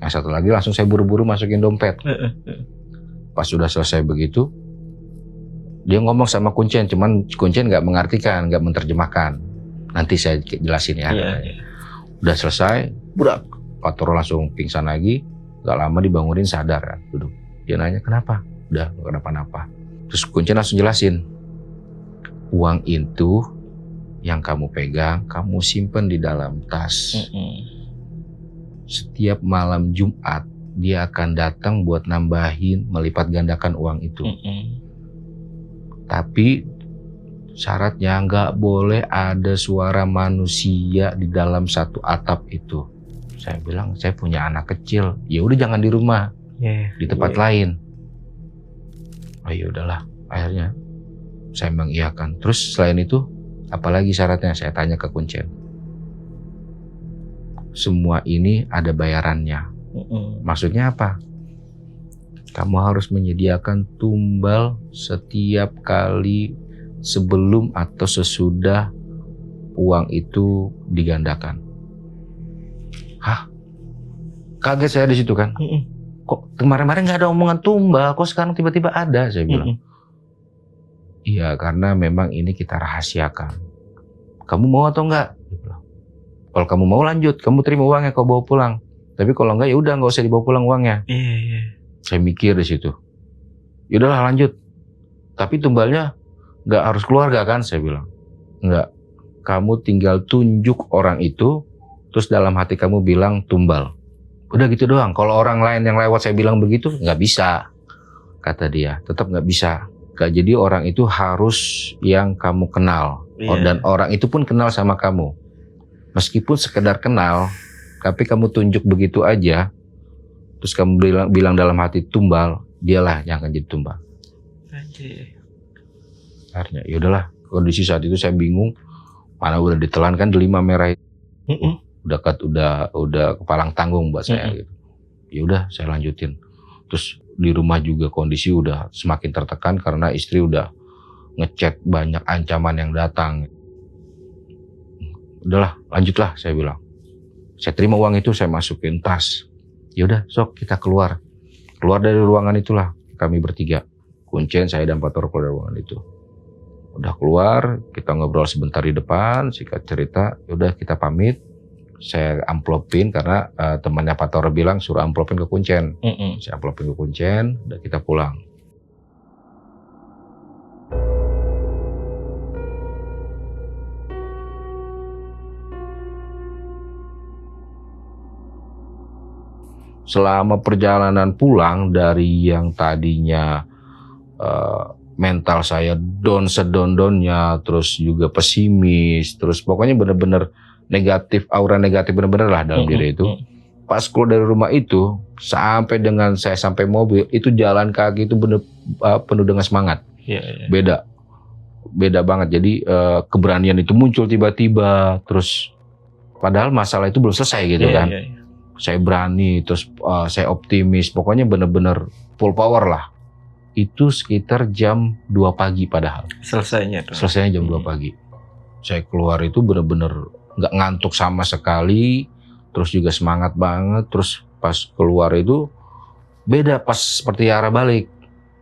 Yang 1 lagi langsung saya buru-buru masukin dompet. Pas sudah selesai begitu, dia ngomong sama Kuncen, cuman Kuncen nggak mengartikan, nggak menerjemahkan. Nanti saya jelasin ya. Udah selesai, budak. Pak Toro langsung pingsan lagi. Gak lama dibangunin sadar kan, duduk. Dia nanya kenapa? Udah gak kenapa-napa. Terus Kuncen langsung jelasin, uang itu yang kamu pegang, kamu simpen di dalam tas. Setiap malam Jumat dia akan datang buat nambahin, melipat gandakan uang itu. Tapi syaratnya nggak boleh ada suara manusia di dalam 1 atap itu. Saya bilang, saya punya anak kecil, ya udah jangan di rumah, di tempat lain. Oh ya udahlah, akhirnya saya mengiyakan. Terus selain itu, apalagi syaratnya? Saya tanya ke Kuncen. Semua ini ada bayarannya. Maksudnya apa? Kamu harus menyediakan tumbal setiap kali sebelum atau sesudah uang itu digandakan. Hah? Kaget saya di situ kan. Kok kemarin-kemarin nggak ada omongan tumbal, kok sekarang tiba-tiba ada? Saya bilang. Iya, karena memang ini kita rahasiakan. Kamu mau atau enggak? Kalau kamu mau lanjut, kamu terima uangnya, kau bawa pulang. Tapi kalau enggak ya udah nggak usah dibawa pulang uangnya. Saya mikir di situ. Yaudahlah lanjut. Tapi tumbalnya nggak harus keluarga kan? Saya bilang. Nggak. Kamu tinggal tunjuk orang itu, terus dalam hati kamu bilang tumbal. Udah gitu doang. Kalau orang lain yang lewat saya bilang begitu, nggak bisa. Kata dia, tetap nggak bisa. Jadi orang itu harus yang kamu kenal. Dan orang itu pun kenal sama kamu. Meskipun sekedar kenal, tapi kamu tunjuk begitu aja, terus kamu bilang dalam hati tumbal, dialah yang akan jadi tumbal. Akhirnya yaudahlah, kondisi saat itu saya bingung, mana udah ditelan kan delima merah itu. Udah kepalang tanggung buat saya gitu. Ya udah saya lanjutin. Terus di rumah juga kondisi udah semakin tertekan karena istri udah ngechat banyak ancaman yang datang. Udahlah, lanjutlah saya bilang. Saya terima uang itu, saya masukin tas. Ya udah, sok kita keluar. Keluar dari ruangan itulah kami bertiga. Kuncen, saya dan Pak Toro keluar dari ruangan itu. Udah keluar, kita ngobrol sebentar di depan, singkat cerita, ya udah kita pamit. Saya amplopin karena temannya Pak Toro bilang suruh amplopin ke Kuncen. Saya amplopin ke Kuncen, udah kita pulang. Selama perjalanan pulang dari yang tadinya mental saya down sedon-donnya, terus juga pesimis, terus pokoknya bener-bener negatif, aura negatif bener-bener lah dalam diri itu. Pas keluar dari rumah itu, sampai dengan saya sampai mobil, itu jalan kaki itu bener penuh dengan semangat. Beda banget. Jadi keberanian itu muncul tiba-tiba, terus padahal masalah itu belum selesai gitu kan. Saya berani, terus saya optimis, pokoknya bener-bener full power lah. Itu sekitar jam 2 pagi padahal. Selesainya jam 2 pagi. Saya keluar itu bener-bener gak ngantuk sama sekali, terus juga semangat banget. Terus pas keluar itu beda pas seperti arah balik.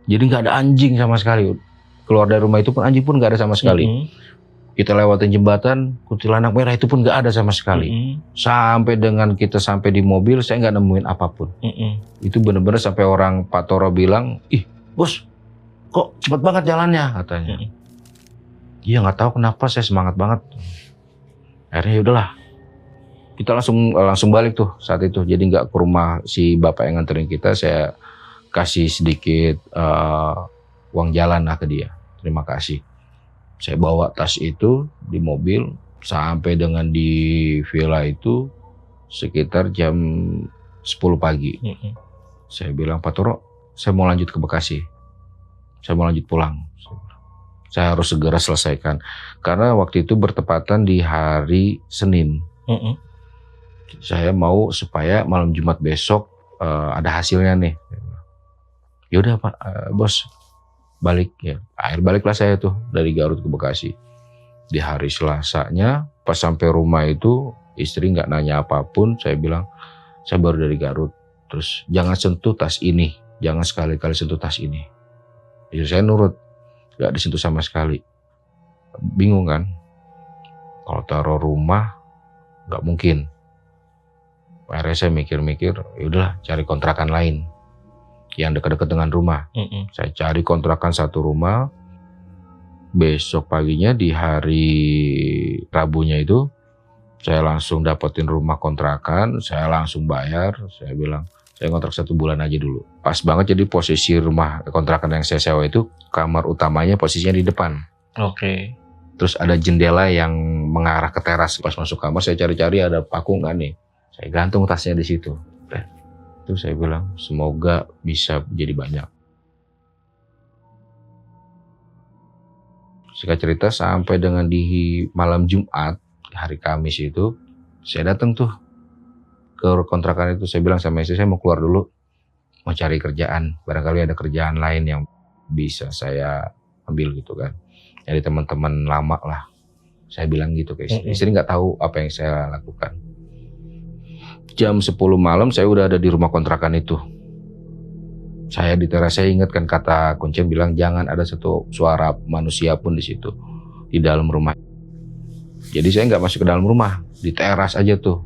Jadi gak ada anjing sama sekali. Keluar dari rumah itu pun anjing pun gak ada sama sekali. Kita lewatin jembatan, kuntilanak merah itu pun gak ada sama sekali. Sampai dengan kita sampai di mobil, saya gak nemuin apapun. Itu bener-bener sampai orang Pak Toro bilang, ih bos, kok cepet banget jalannya katanya. Iya gak tahu kenapa saya semangat banget. Akhirnya yaudahlah, kita langsung balik tuh saat itu. Jadi gak ke rumah si bapak yang nganterin kita, saya kasih sedikit uang jalan lah ke dia. Terima kasih. Saya bawa tas itu di mobil sampai dengan di villa itu sekitar jam 10 pagi. Saya bilang, Pak Toro, saya mau lanjut ke Bekasi. Saya mau lanjut pulang. Saya harus segera selesaikan. Karena waktu itu bertepatan di hari Senin. Saya mau supaya malam Jumat besok ada hasilnya nih. Yaudah Pak, bos. Balik ya, akhir baliklah saya tuh dari Garut ke Bekasi. Di hari Selasanya pas sampai rumah itu istri nggak nanya apapun, saya bilang saya baru dari Garut, terus jangan sentuh tas ini, jangan sekali-kali sentuh tas ini. Istri saya nurut, nggak disentuh sama sekali. Bingung kan, kalau taruh rumah nggak mungkin. Akhirnya saya mikir-mikir, yaudahlah cari kontrakan lain yang dekat-dekat dengan rumah. Saya cari kontrakan satu rumah. Besok paginya di hari Rabunya itu saya langsung dapetin rumah kontrakan, saya langsung bayar. Saya bilang saya kontrak 1 bulan aja dulu. Pas banget, jadi posisi rumah kontrakan yang saya sewa itu kamar utamanya posisinya di depan. Terus ada jendela yang mengarah ke teras. Pas masuk kamar saya cari-cari ada paku nggak nih. Saya gantung tasnya di situ. Itu saya bilang semoga bisa jadi banyak. Singkat cerita sampai dengan di malam Jumat, hari Kamis itu, saya datang tuh ke kontrakan itu. Saya bilang sama istri, saya mau keluar dulu, mau cari kerjaan. Barangkali ada kerjaan lain yang bisa saya ambil gitu kan. Dari teman-teman lama lah. Saya bilang gitu ke istri. Istri nggak tahu apa yang saya lakukan. Jam 10 malam saya udah ada di rumah kontrakan itu. Saya di teras, saya ingat kan kata Kuncen bilang jangan ada satu suara manusia pun di situ, di dalam rumah. Jadi saya nggak masuk ke dalam rumah, di teras aja tuh.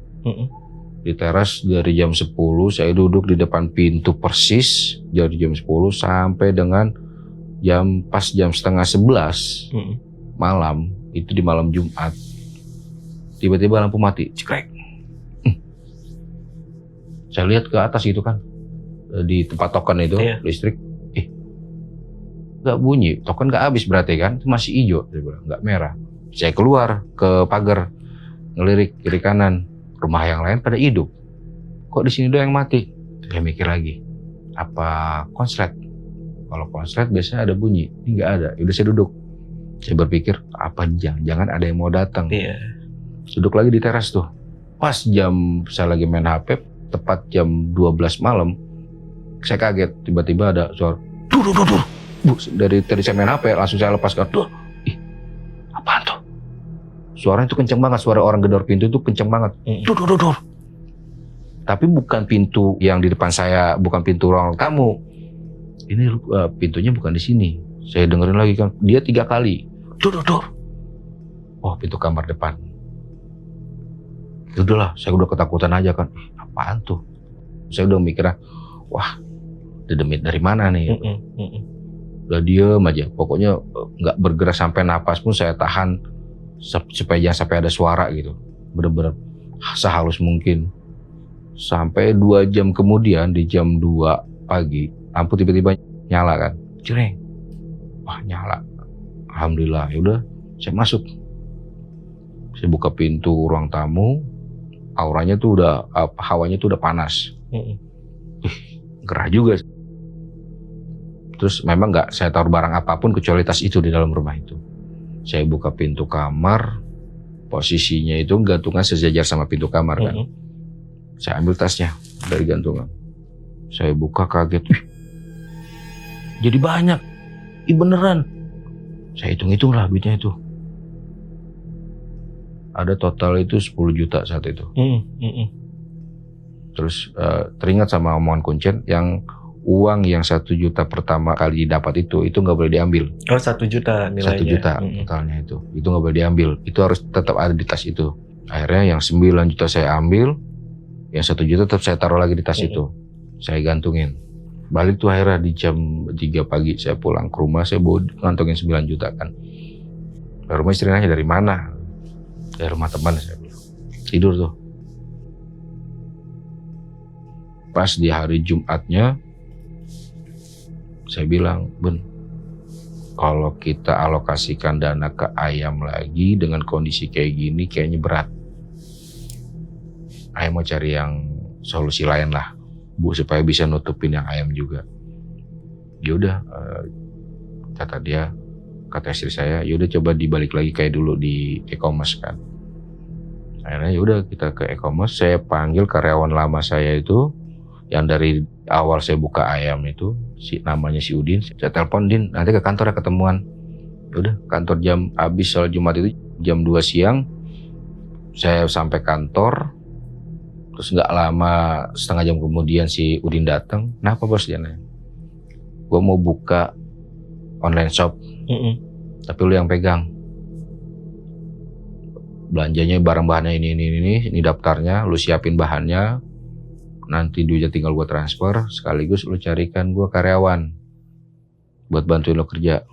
Di teras dari jam 10 saya duduk di depan pintu persis dari jam 10 sampai dengan pas jam setengah 11 malam, itu di malam Jumat. Tiba-tiba lampu mati, cekrek. Saya lihat ke atas gitu kan, di tempat token itu listrik, Nggak bunyi, token nggak habis berarti kan, itu masih hijau, saya bilang, nggak merah. Saya keluar ke pagar, ngelirik kiri kanan, rumah yang lain pada hidup. Kok di sini doang yang mati? Saya mikir lagi, apa konslet? Kalau konslet biasanya ada bunyi, ini nggak ada. Udah saya duduk, saya berpikir apa jangan ada yang mau datang. Iya. Duduk lagi di teras tuh. Pas jam saya lagi main HP, tepat jam 12 malam, saya kaget tiba-tiba ada suara dur. Dari tadi saya main HP langsung saya lepaskan. Duh, apaan tuh? Suaranya tuh kenceng banget, suara orang gedor pintu tuh kenceng banget. Dur. Tapi bukan pintu yang di depan saya, bukan pintu ruang tamu. Ini pintunya bukan di sini. Saya dengerin lagi kan, dia 3 kali. Dur. Oh, pintu kamar depan. Udahlah, saya udah ketakutan aja kan. Apaan tuh? Saya udah mikirnya, wah, dedemit dari mana nih? Udah diem aja, pokoknya nggak bergerak sampai napas pun saya tahan supaya jangan sampai ada suara gitu. Bener-bener sehalus mungkin. Sampai 2 jam kemudian di jam 2 pagi lampu tiba-tiba nyala kan, cireng. Wah, nyala. Alhamdulillah, ya udah saya masuk. Saya buka pintu ruang tamu, auranya tuh udah hawanya tuh udah panas. Gerah juga. Terus memang nggak saya taruh barang apapun kecuali tas itu di dalam rumah itu. Saya buka pintu kamar, posisinya itu gantungan sejajar sama pintu kamar kan. Saya ambil tasnya dari gantungan. Saya buka kaget. Jadi banyak. Beneran. Saya hitung-hitung lah duitnya itu. Ada total itu 10 juta saat itu. Terus teringat sama omongan Kuncen yang uang yang 1 juta pertama kali dapat itu nggak boleh diambil. Oh, 1 juta nilainya. 1 juta totalnya itu nggak boleh diambil. Itu harus tetap ada di tas itu. Akhirnya yang 9 juta saya ambil, yang 1 juta tetap saya taruh lagi di tas itu. Saya gantungin. Balik tuh akhirnya di jam 3 pagi saya pulang ke rumah, saya bawa ngantongin 9 juta kan. Rumah istri nanya dari mana? Dari rumah teman saya bilang. Tidur tuh. Pas di hari Jumatnya, saya bilang, Bun, kalau kita alokasikan dana ke ayam lagi dengan kondisi kayak gini kayaknya berat. Ayam mau cari yang solusi lain lah, Bu, supaya bisa nutupin yang ayam juga. Yaudah, kata istri saya, yaudah coba dibalik lagi kayak dulu di e-commerce kan. Akhirnya yaudah kita ke e-commerce, saya panggil karyawan lama saya itu, yang dari awal saya buka ayam itu, namanya si Udin. Saya telepon, Din, nanti ke kantor ya ketemuan. Udah, kantor jam habis soal Jumat itu jam 2 siang. Saya sampai kantor, terus nggak lama, setengah jam kemudian si Udin datang. Kenapa bos? Dia nanya. Gue mau buka online shop, tapi lu yang pegang. Belanjanya barang-bahannya ini daftarnya, lu siapin bahannya. Nanti duitnya tinggal gue transfer, sekaligus lu carikan gue karyawan buat bantuin lo kerja.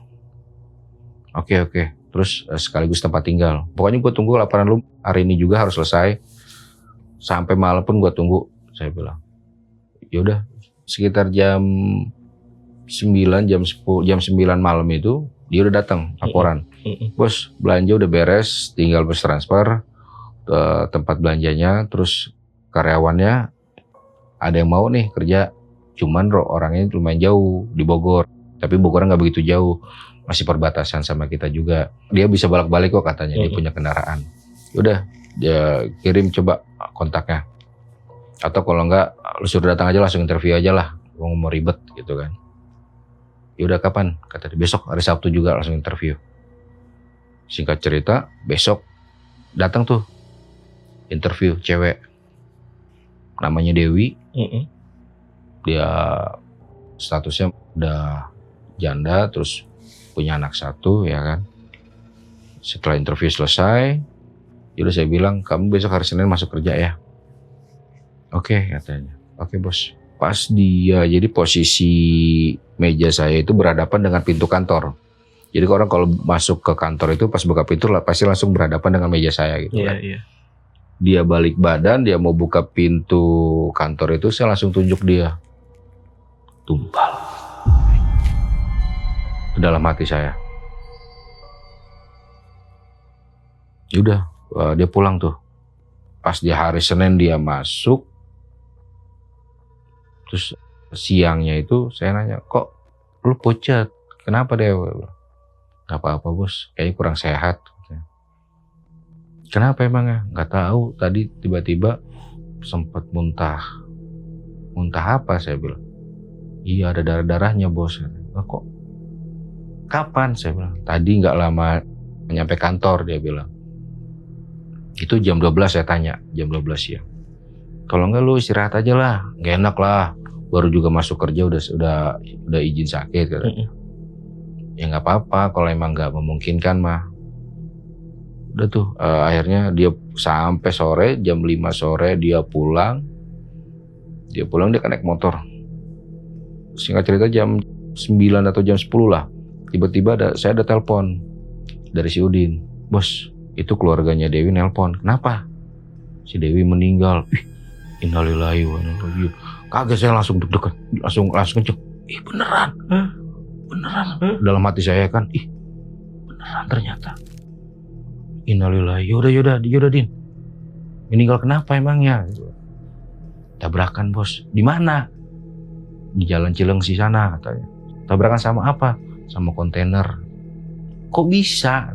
Oke. Terus sekaligus tempat tinggal. Pokoknya gue tunggu laporan lu hari ini juga harus selesai. Sampai malam pun gue tunggu, saya bilang. Yaudah, sekitar jam 9, jam 9 malam itu dia udah datang laporan. Bos, belanja udah beres, tinggal bos transfer ke tempat belanjanya, terus karyawannya ada yang mau nih kerja, cuman orangnya lumayan jauh di Bogor, tapi Bogornya nggak begitu jauh, masih perbatasan sama kita juga. Dia bisa bolak-balik kok katanya, dia punya kendaraan. Udah, dia kirim coba kontaknya. Atau kalau nggak, lu suruh datang aja langsung interview aja lah, gua mau ribet gitu kan. Yaudah kapan? Kata dia, besok hari Sabtu juga langsung interview. Singkat cerita, besok datang tuh interview cewek. Namanya Dewi. Dia statusnya udah janda, terus punya anak 1 ya kan. Setelah interview selesai, yaudah saya bilang, kamu besok hari Senin masuk kerja ya. Oke, katanya. Oke bos. Pas dia, jadi posisi meja saya itu berhadapan dengan pintu kantor. Jadi orang kalau masuk ke kantor itu pas buka pintu pasti langsung berhadapan dengan meja saya gitu kan. Dia balik badan, dia mau buka pintu kantor itu, saya langsung tunjuk dia. Tumpal. dalam hati saya. Yaudah, dia pulang tuh. Pas di hari Senin dia masuk, terus siangnya itu saya nanya, kok lu pucat? Kenapa deh? Gak apa-apa bos, kayaknya kurang sehat. Kenapa emangnya? Gak tahu. Tadi tiba-tiba sempat muntah. Muntah apa? Saya bilang. Iya ada darah-darahnya bos. Kok? Kapan? Saya bilang. Tadi nggak lama nyampe kantor dia bilang. Itu jam 12 saya tanya, jam 12 siang. Kalau enggak lu istirahat aja lah, nggak enak lah. Baru juga masuk kerja udah izin sakit katanya. Ya nggak apa-apa kalau emang nggak memungkinkan mah. Udah tuh akhirnya dia sampai sore, jam 5 sore dia pulang. Dia naik motor. Singkat cerita jam 9 atau jam 10 lah. Tiba-tiba saya ada telepon dari si Udin. Bos, itu keluarganya Dewi nelpon. Kenapa? Si Dewi meninggal. Innalillahi wa inna ilaihi raji'un. Kaget saya langsung deg-degan. Langsung kenceng. Beneran? Beneran? Dalam hati saya kan, beneran ternyata. Innalillahi. Yaudah Din. Meninggal kenapa emangnya? Tabrakan bos. Di mana? Di Jalan Cilengsi sana katanya. Tabrakan sama apa? Sama kontainer. Kok bisa?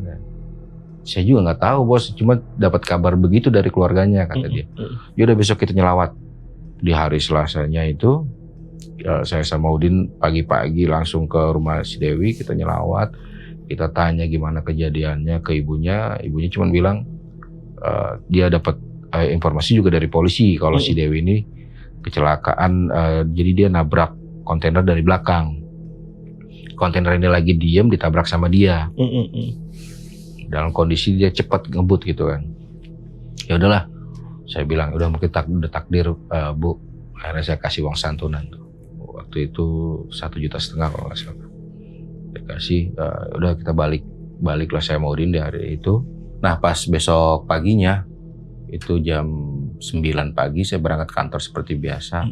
Saya juga nggak tahu bos. Cuma dapat kabar begitu dari keluarganya kata dia. Yaudah besok kita nyelawat. Di hari Selasanya itu saya sama Udin pagi-pagi langsung ke rumah si Dewi. Kita nyelawat. Kita tanya gimana kejadiannya ke ibunya. Ibunya cuma bilang dia dapat informasi juga dari polisi kalau si Dewi ini kecelakaan. Jadi dia nabrak kontainer dari belakang. Kontainer ini lagi diem ditabrak sama dia. Dalam kondisi dia cepat ngebut gitu kan. Ya udahlah. Saya bilang udah mungkin udah takdir Bu. Akhirnya saya kasih uang santunan tuh. Waktu itu 1,5 juta kalau nggak salah. Saya kasih, udah kita balik lah saya mau Udin di hari itu. Nah pas besok paginya itu jam 9 pagi saya berangkat kantor seperti biasa.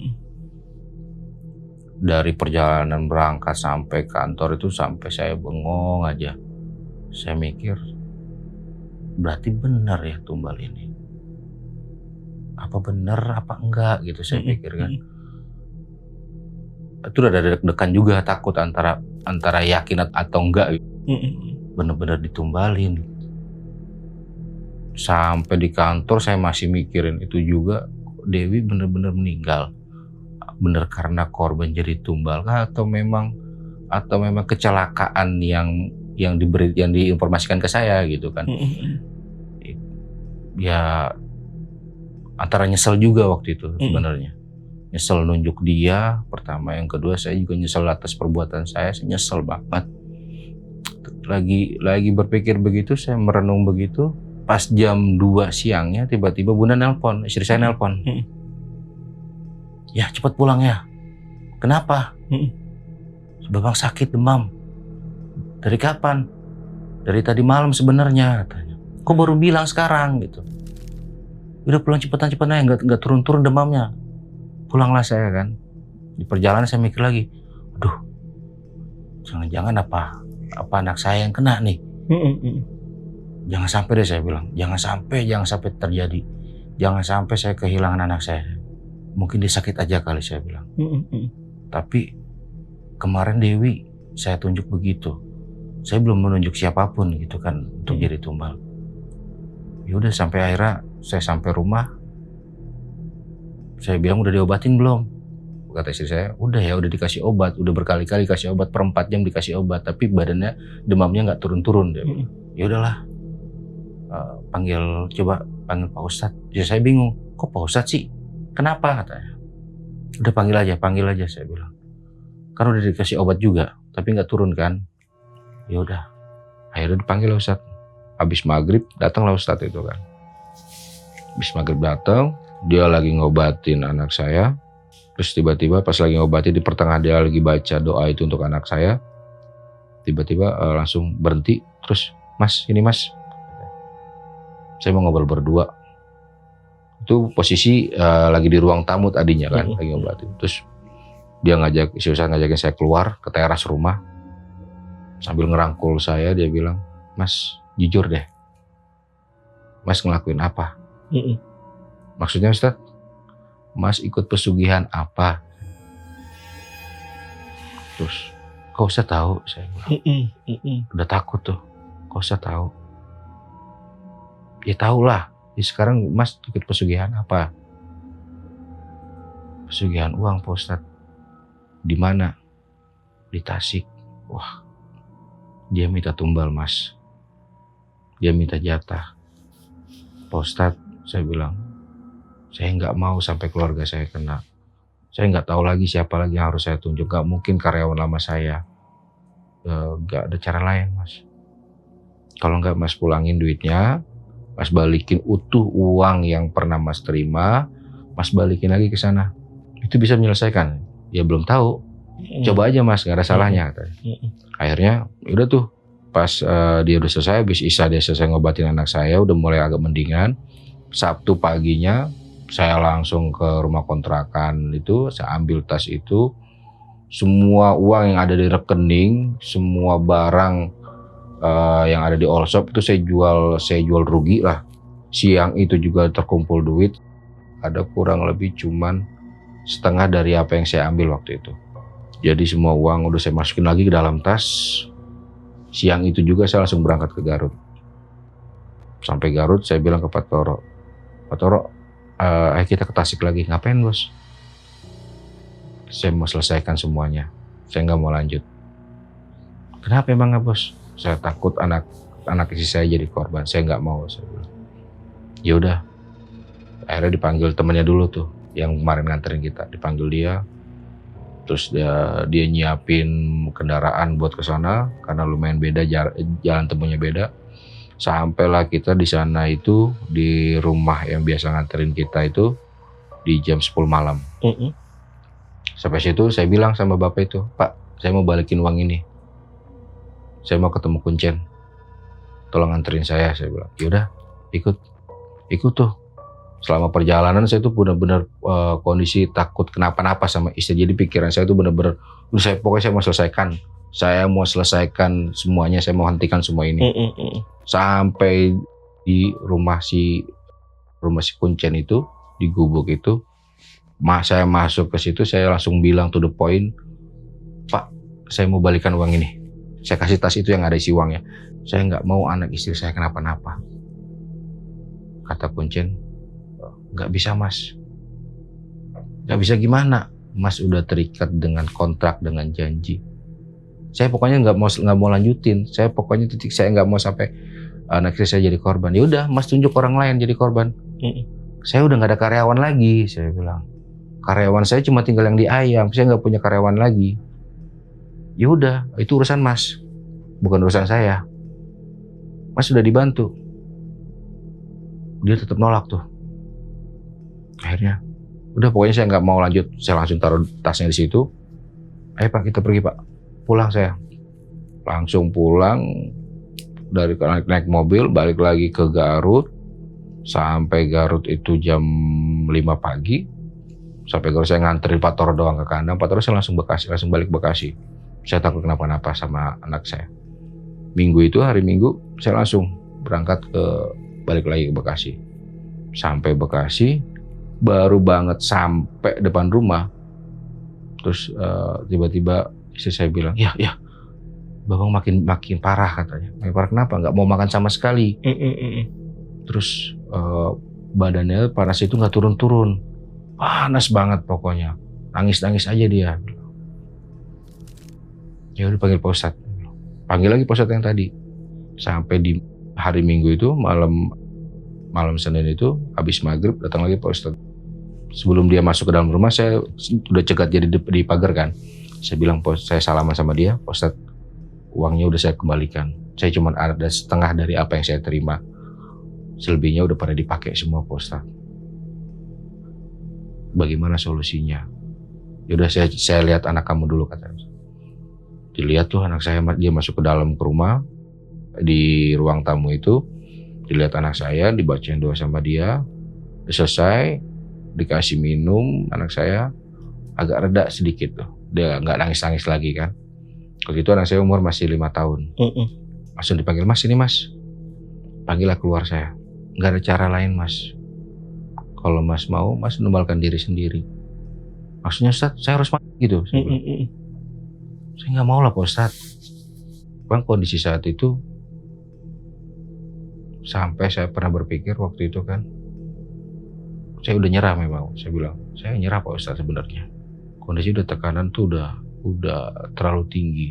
Dari perjalanan berangkat sampai kantor itu sampai saya bengong aja. Saya mikir, berarti benar ya tumbal ini. Apa benar apa enggak gitu saya pikir kan. Itu udah ada deg-degan juga, takut antara yakin atau enggak. Benar-benar ditumbalin. Sampai di kantor saya masih mikirin itu juga, Dewi benar-benar meninggal. Benar karena korban jadi tumbal atau memang kecelakaan yang diinformasikan ke saya gitu kan. Ya antara nyesel juga waktu itu sebenarnya. Nyesel nunjuk dia pertama, yang kedua saya juga nyesel atas perbuatan saya nyesel banget. Lagi berpikir begitu, saya merenung begitu. Pas jam 2 siangnya tiba-tiba Bunda nelpon, istri saya nelpon. Ya cepat pulang ya. Kenapa? Babang sakit demam. Dari kapan? Dari tadi malam sebenarnya katanya. Kok baru bilang sekarang gitu? Udah pulang cepetan aja, nggak turun-turun demamnya. Pulanglah saya kan. Di perjalanan saya mikir lagi, aduh, jangan-jangan apa anak saya yang kena nih. Jangan sampai deh saya bilang, jangan sampai terjadi. Jangan sampai saya kehilangan anak saya. Mungkin dia sakit aja kali saya bilang. Tapi kemarin Dewi saya tunjuk begitu. Saya belum menunjuk siapapun gitu kan untuk jadi tumbal. Yaudah sampai akhirnya saya sampai rumah. Saya bilang udah diobatin belum? Kata istri saya, udah dikasih obat. Udah berkali-kali kasih obat, per 4 jam dikasih obat. Tapi badannya, demamnya gak turun-turun. Ya udahlah, panggil Pak Ustadz. Ya saya bingung, kok Pak Ustadz sih? Kenapa katanya? Udah panggil aja saya bilang. Kan udah dikasih obat juga, tapi gak turun kan? Ya udah, akhirnya dipanggil Ustadz. Habis maghrib datanglah Ustadz itu kan. Habis maghrib datang, dia lagi ngobatin anak saya. Terus tiba-tiba pas lagi ngobatin di pertengahan dia lagi baca doa itu untuk anak saya. Tiba-tiba langsung berhenti. Terus, Mas, ini Mas. Saya mau ngobrol berdua. Itu posisi lagi di ruang tamu tadinya kan, lagi ngobatin. Terus dia ngajakin saya keluar ke teras rumah. Sambil ngerangkul saya dia bilang, "Mas, jujur deh. Mas ngelakuin apa?" "Maksudnya Ustadz? Mas ikut pesugihan apa?" Terus, "Kok Ustadz tahu?" Saya bilang. Udah takut tuh. "Kok Ustadz tahu?" "Ya tahulah. Ya sekarang Mas ikut pesugihan apa?" "Pesugihan uang Pak Ustadz." "Di mana?" "Di Tasik." Wah, dia minta tumbal Mas. Dia minta jatah. "Pak Ustadz," saya bilang, "saya nggak mau sampai keluarga saya kena. Saya nggak tahu lagi siapa lagi yang harus saya tunjuk. Nggak mungkin karyawan lama saya. Nggak ada cara lain Mas. Kalau nggak Mas pulangin duitnya, Mas balikin utuh uang yang pernah Mas terima, Mas balikin lagi ke sana. Itu bisa menyelesaikan." "Ya belum tahu. Coba aja Mas, nggak ada salahnya." Katanya. Akhirnya udah tuh pas dia udah selesai, habis Isya dia selesai ngobatin anak saya, udah mulai agak mendingan. Sabtu paginya saya langsung ke rumah kontrakan itu, saya ambil tas itu, semua uang yang ada di rekening, semua barang yang ada di all shop itu saya jual rugi lah. Siang itu juga terkumpul duit, ada kurang lebih cuman setengah dari apa yang saya ambil waktu itu. Jadi semua uang udah saya masukin lagi ke dalam tas. Siang itu juga saya langsung berangkat ke Garut. Sampai Garut saya bilang ke Pak Toro, "Pak Toro, ayo kita ke Tasik lagi." "Ngapain Bos?" "Saya mau selesaikan semuanya. Saya nggak mau lanjut." "Kenapa emangnya Bos?" "Saya takut anak istri saya jadi korban. Saya nggak mau." Saya bilang. Ya udah. Akhirnya dipanggil temannya dulu tuh, yang kemarin nganterin kita. Dipanggil dia. Terus dia nyiapin kendaraan buat ke sana karena lumayan beda, jalan temunya beda. Sampailah kita di sana itu, di rumah yang biasa nganterin kita itu di jam 10 malam. Sampai situ saya bilang sama bapak itu, "Pak, saya mau balikin uang ini. Saya mau ketemu Kuncen. Tolong anterin saya." Saya bilang. "Yaudah, ikut tuh." Selama perjalanan saya tuh benar-benar kondisi takut kenapa-napa sama istri. Jadi pikiran saya tuh benar-benar, pokoknya saya mau selesaikan semuanya, saya mau hentikan semua ini. Sampai di rumah si Kuncen itu, di gubuk itu, saya masuk ke situ, saya langsung bilang to the point, "Pak, saya mau balikan uang ini." Saya kasih tas itu yang ada isi uangnya. "Saya nggak mau anak istri saya kenapa-napa." Kata Kuncen, "Nggak bisa Mas." "Nggak bisa gimana?" "Mas udah terikat dengan kontrak, dengan janji. Saya pokoknya nggak mau lanjutin. Saya pokoknya saya nggak mau sampai anak istri saya jadi korban." "Ya udah, Mas tunjuk orang lain jadi korban." "Saya udah nggak ada karyawan lagi." Saya bilang. "Karyawan saya cuma tinggal yang di Ayam. Saya nggak punya karyawan lagi." "Ya udah, itu urusan Mas, bukan urusan saya. Mas sudah dibantu." Dia tetap nolak tuh. Akhirnya, udah pokoknya saya nggak mau lanjut. Saya langsung taruh tasnya di situ. "Ayo Pak, kita pergi Pak." Pulang saya. Langsung pulang, dari naik mobil, balik lagi ke Garut. Sampai Garut itu jam 5 pagi. Sampai Garut saya nganterin Pak Toro doang ke kandang. Pak Toro saya langsung balik Bekasi. Saya takut kenapa-napa sama anak saya. Hari Minggu, saya langsung balik lagi ke Bekasi. Sampai Bekasi, baru banget sampai depan rumah, terus tiba-tiba istri saya bilang, ya Babang makin parah," katanya. "Makin parah kenapa?" "Nggak mau makan sama sekali. Terus badannya panas itu nggak turun-turun, panas banget pokoknya, nangis aja dia." Ya udah, panggil Pak Ustadz. Panggil lagi Pak Ustadz yang tadi. Sampai di hari Minggu itu, malam Senin itu, habis maghrib datang lagi Pak Ustadz. Sebelum dia masuk ke dalam rumah, saya udah cegat jadi di pagar kan. Saya bilang, saya salaman sama dia, "Pak Ustadz, uangnya udah saya kembalikan. Saya cuma ada setengah dari apa yang saya terima. Selebihnya udah pada dipakai semua Pak Ustadz. Bagaimana solusinya?" "Yaudah, saya lihat anak kamu dulu," katanya. Dilihat tuh anak saya, dia masuk ke dalam ke rumah, di ruang tamu itu. Dilihat anak saya, dibacain doa sama dia. Selesai, dikasih minum, anak saya agak reda sedikit tuh. Dia nggak nangis-nangis lagi kan. Waktu itu anak saya umur masih 5 tahun. Langsung dipanggil, "Mas, ini Mas." Panggillah keluar saya. Nggak ada cara lain Mas. Kalau Mas mau, Mas numbalkan diri sendiri. Maksudnya Ustaz, saya harus mati gitu. Saya bilang, saya nggak mau lah Pak Ustaz. Bang, kondisi saat itu sampai saya pernah berpikir waktu itu kan, saya udah nyerah memang. Saya bilang, saya nyerah Pak Ustaz sebenarnya. Kondisi udah tekanan tuh udah terlalu tinggi.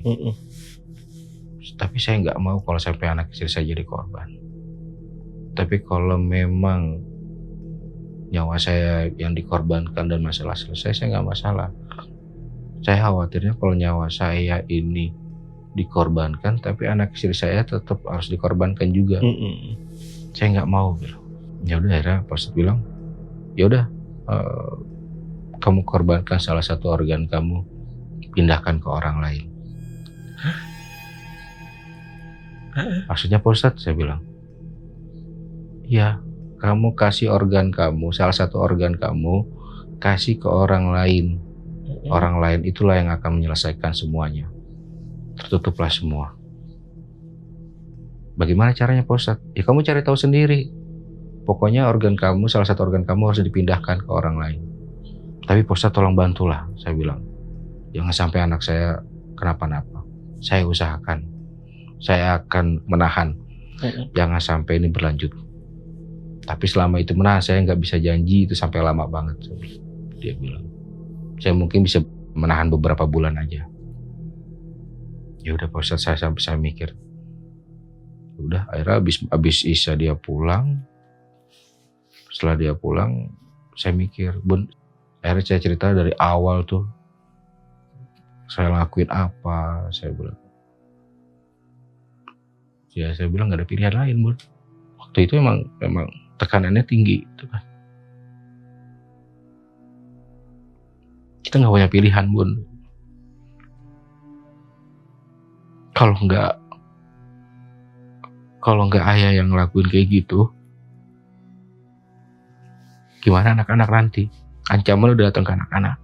Tapi saya nggak mau kalau sampai anak istri saya jadi korban. Tapi kalau memang nyawa saya yang dikorbankan dan masalah selesai, saya nggak masalah. Saya khawatirnya kalau nyawa saya ini dikorbankan, tapi anak istri saya tetap harus dikorbankan juga. Saya nggak mau gitu. Ya udah, akhirnya Pak Ustadz bilang, ya udah, kamu korbankan salah satu organ kamu, pindahkan ke orang lain. Maksudnya Pak Ustadz? Saya bilang, ya, kamu kasih organ kamu, salah satu organ kamu, kasih ke orang lain. Orang lain itulah yang akan menyelesaikan semuanya. Tertutuplah semua. Bagaimana caranya Pak Ustadz? Ya kamu cari tahu sendiri. Pokoknya organ kamu, salah satu organ kamu harus dipindahkan ke orang lain. Tapi Pak Ustadz tolong bantulah, saya bilang. Jangan sampai anak saya kenapa-napa. Saya usahakan. Saya akan menahan. Jangan sampai ini berlanjut. Tapi selama itu menahan, saya nggak bisa janji itu sampai lama banget. Dia bilang. Saya mungkin bisa menahan beberapa bulan aja. Ya udah Pak Ustadz, saya mikir. Udah, akhirnya abis Isya dia pulang. Setelah dia pulang, saya mikir, Bun, akhirnya saya cerita dari awal tuh. Saya lakuin apa, saya bilang. Ya saya bilang gak ada pilihan lain Bun. Waktu itu memang tekanannya tinggi gitu kan. Kita gak punya pilihan Bun. Kalau nggak ayah yang ngelakuin kayak gitu, gimana anak-anak nanti? Ancaman udah datang ke anak-anak.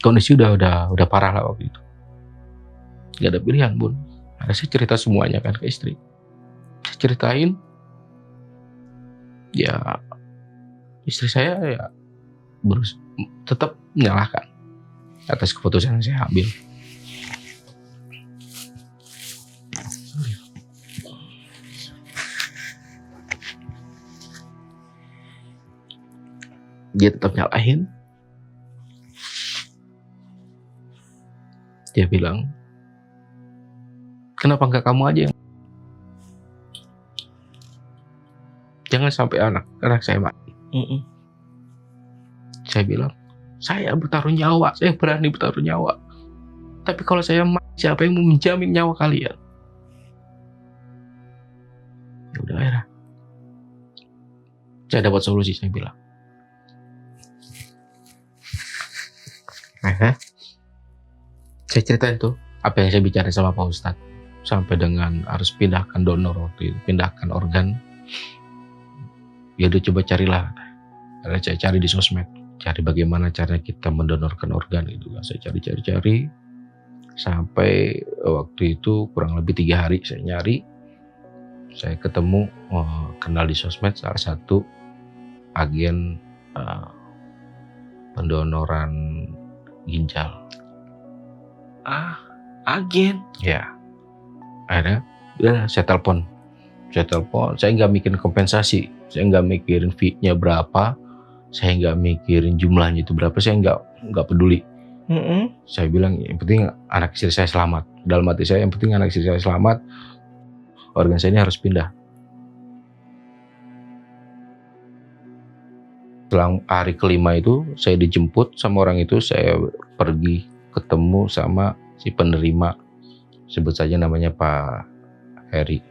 Kondisi udah parah lah waktu itu. Gak ada pilihan Bun. Ada saya cerita semuanya kan ke istri. Saya ceritain, ya istri saya ya tetap menyalahkan atas keputusan yang saya ambil. Dia tetap nyalahin. Dia bilang, kenapa nggak kamu aja yang... Jangan sampai anak saya mati. Saya bilang, saya bertaruh nyawa, saya berani bertaruh nyawa. Tapi kalau saya mati, siapa yang mau menjamin nyawa kalian? Ya udah, akhirnya saya dapat solusi. Saya bilang, saya ceritain tuh apa yang saya bicara sama Pak Ustadz, sampai dengan harus pindahkan donor waktu itu, pindahkan organ. Ya udah, coba carilah. Saya cari di sosmed, cari bagaimana caranya kita mendonorkan organ itu. Saya cari sampai waktu itu kurang lebih 3 hari saya nyari. Saya ketemu, kenal di sosmed salah satu agen pendonoran ginjal. Agen? Ya. Akhirnya udah saya telepon. Saya nggak mikirin kompensasi, saya nggak mikirin fee-nya berapa, saya nggak mikirin jumlahnya itu berapa, saya nggak peduli. Saya bilang yang penting anak istri saya selamat. Dalam hati saya yang penting anak istri saya selamat, organ saya ini harus pindah. Setelah hari kelima itu saya dijemput sama orang itu, saya pergi ketemu sama si penerima, sebut saja namanya Pak Heri.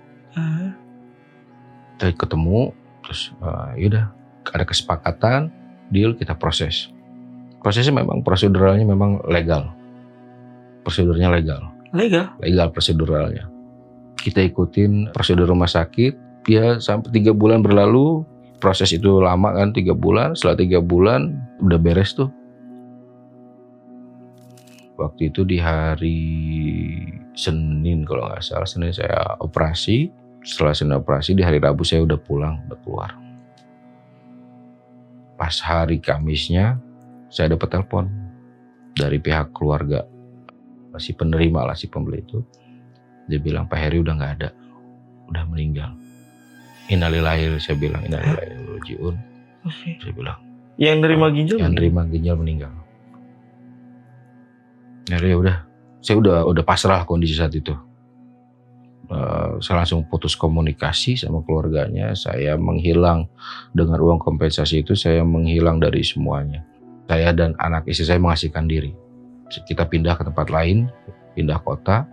Kita ketemu, terus yaudah ada kesepakatan, deal, kita proses. Prosesnya memang proseduralnya memang legal. Prosedurnya legal. Legal proseduralnya. Kita ikutin prosedur rumah sakit, ya sampai 3 bulan berlalu. Proses itu lama kan, 3 bulan. Setelah 3 bulan udah beres tuh. Waktu itu di hari Senin kalau nggak salah, Senin saya operasi. Setelah Senin operasi, di hari Rabu saya udah pulang, udah keluar. Pas hari Kamisnya, saya dapat telepon dari pihak keluarga, si penerima lah, si pembeli itu. Dia bilang, Pak Heri udah nggak ada, udah meninggal. Innalillahi, saya bilang, innalillahi wa inna ilaihi raji'un. Saya bilang, Yang nerima ginjal? yang nerima ginjal meninggal. Jadi udah, saya udah pasrah kondisi saat itu. Saya langsung putus komunikasi sama keluarganya. Saya menghilang dengan uang kompensasi itu. Saya menghilang dari semuanya. Saya dan anak istri saya mengasihkan diri. Kita pindah ke tempat lain, pindah kota.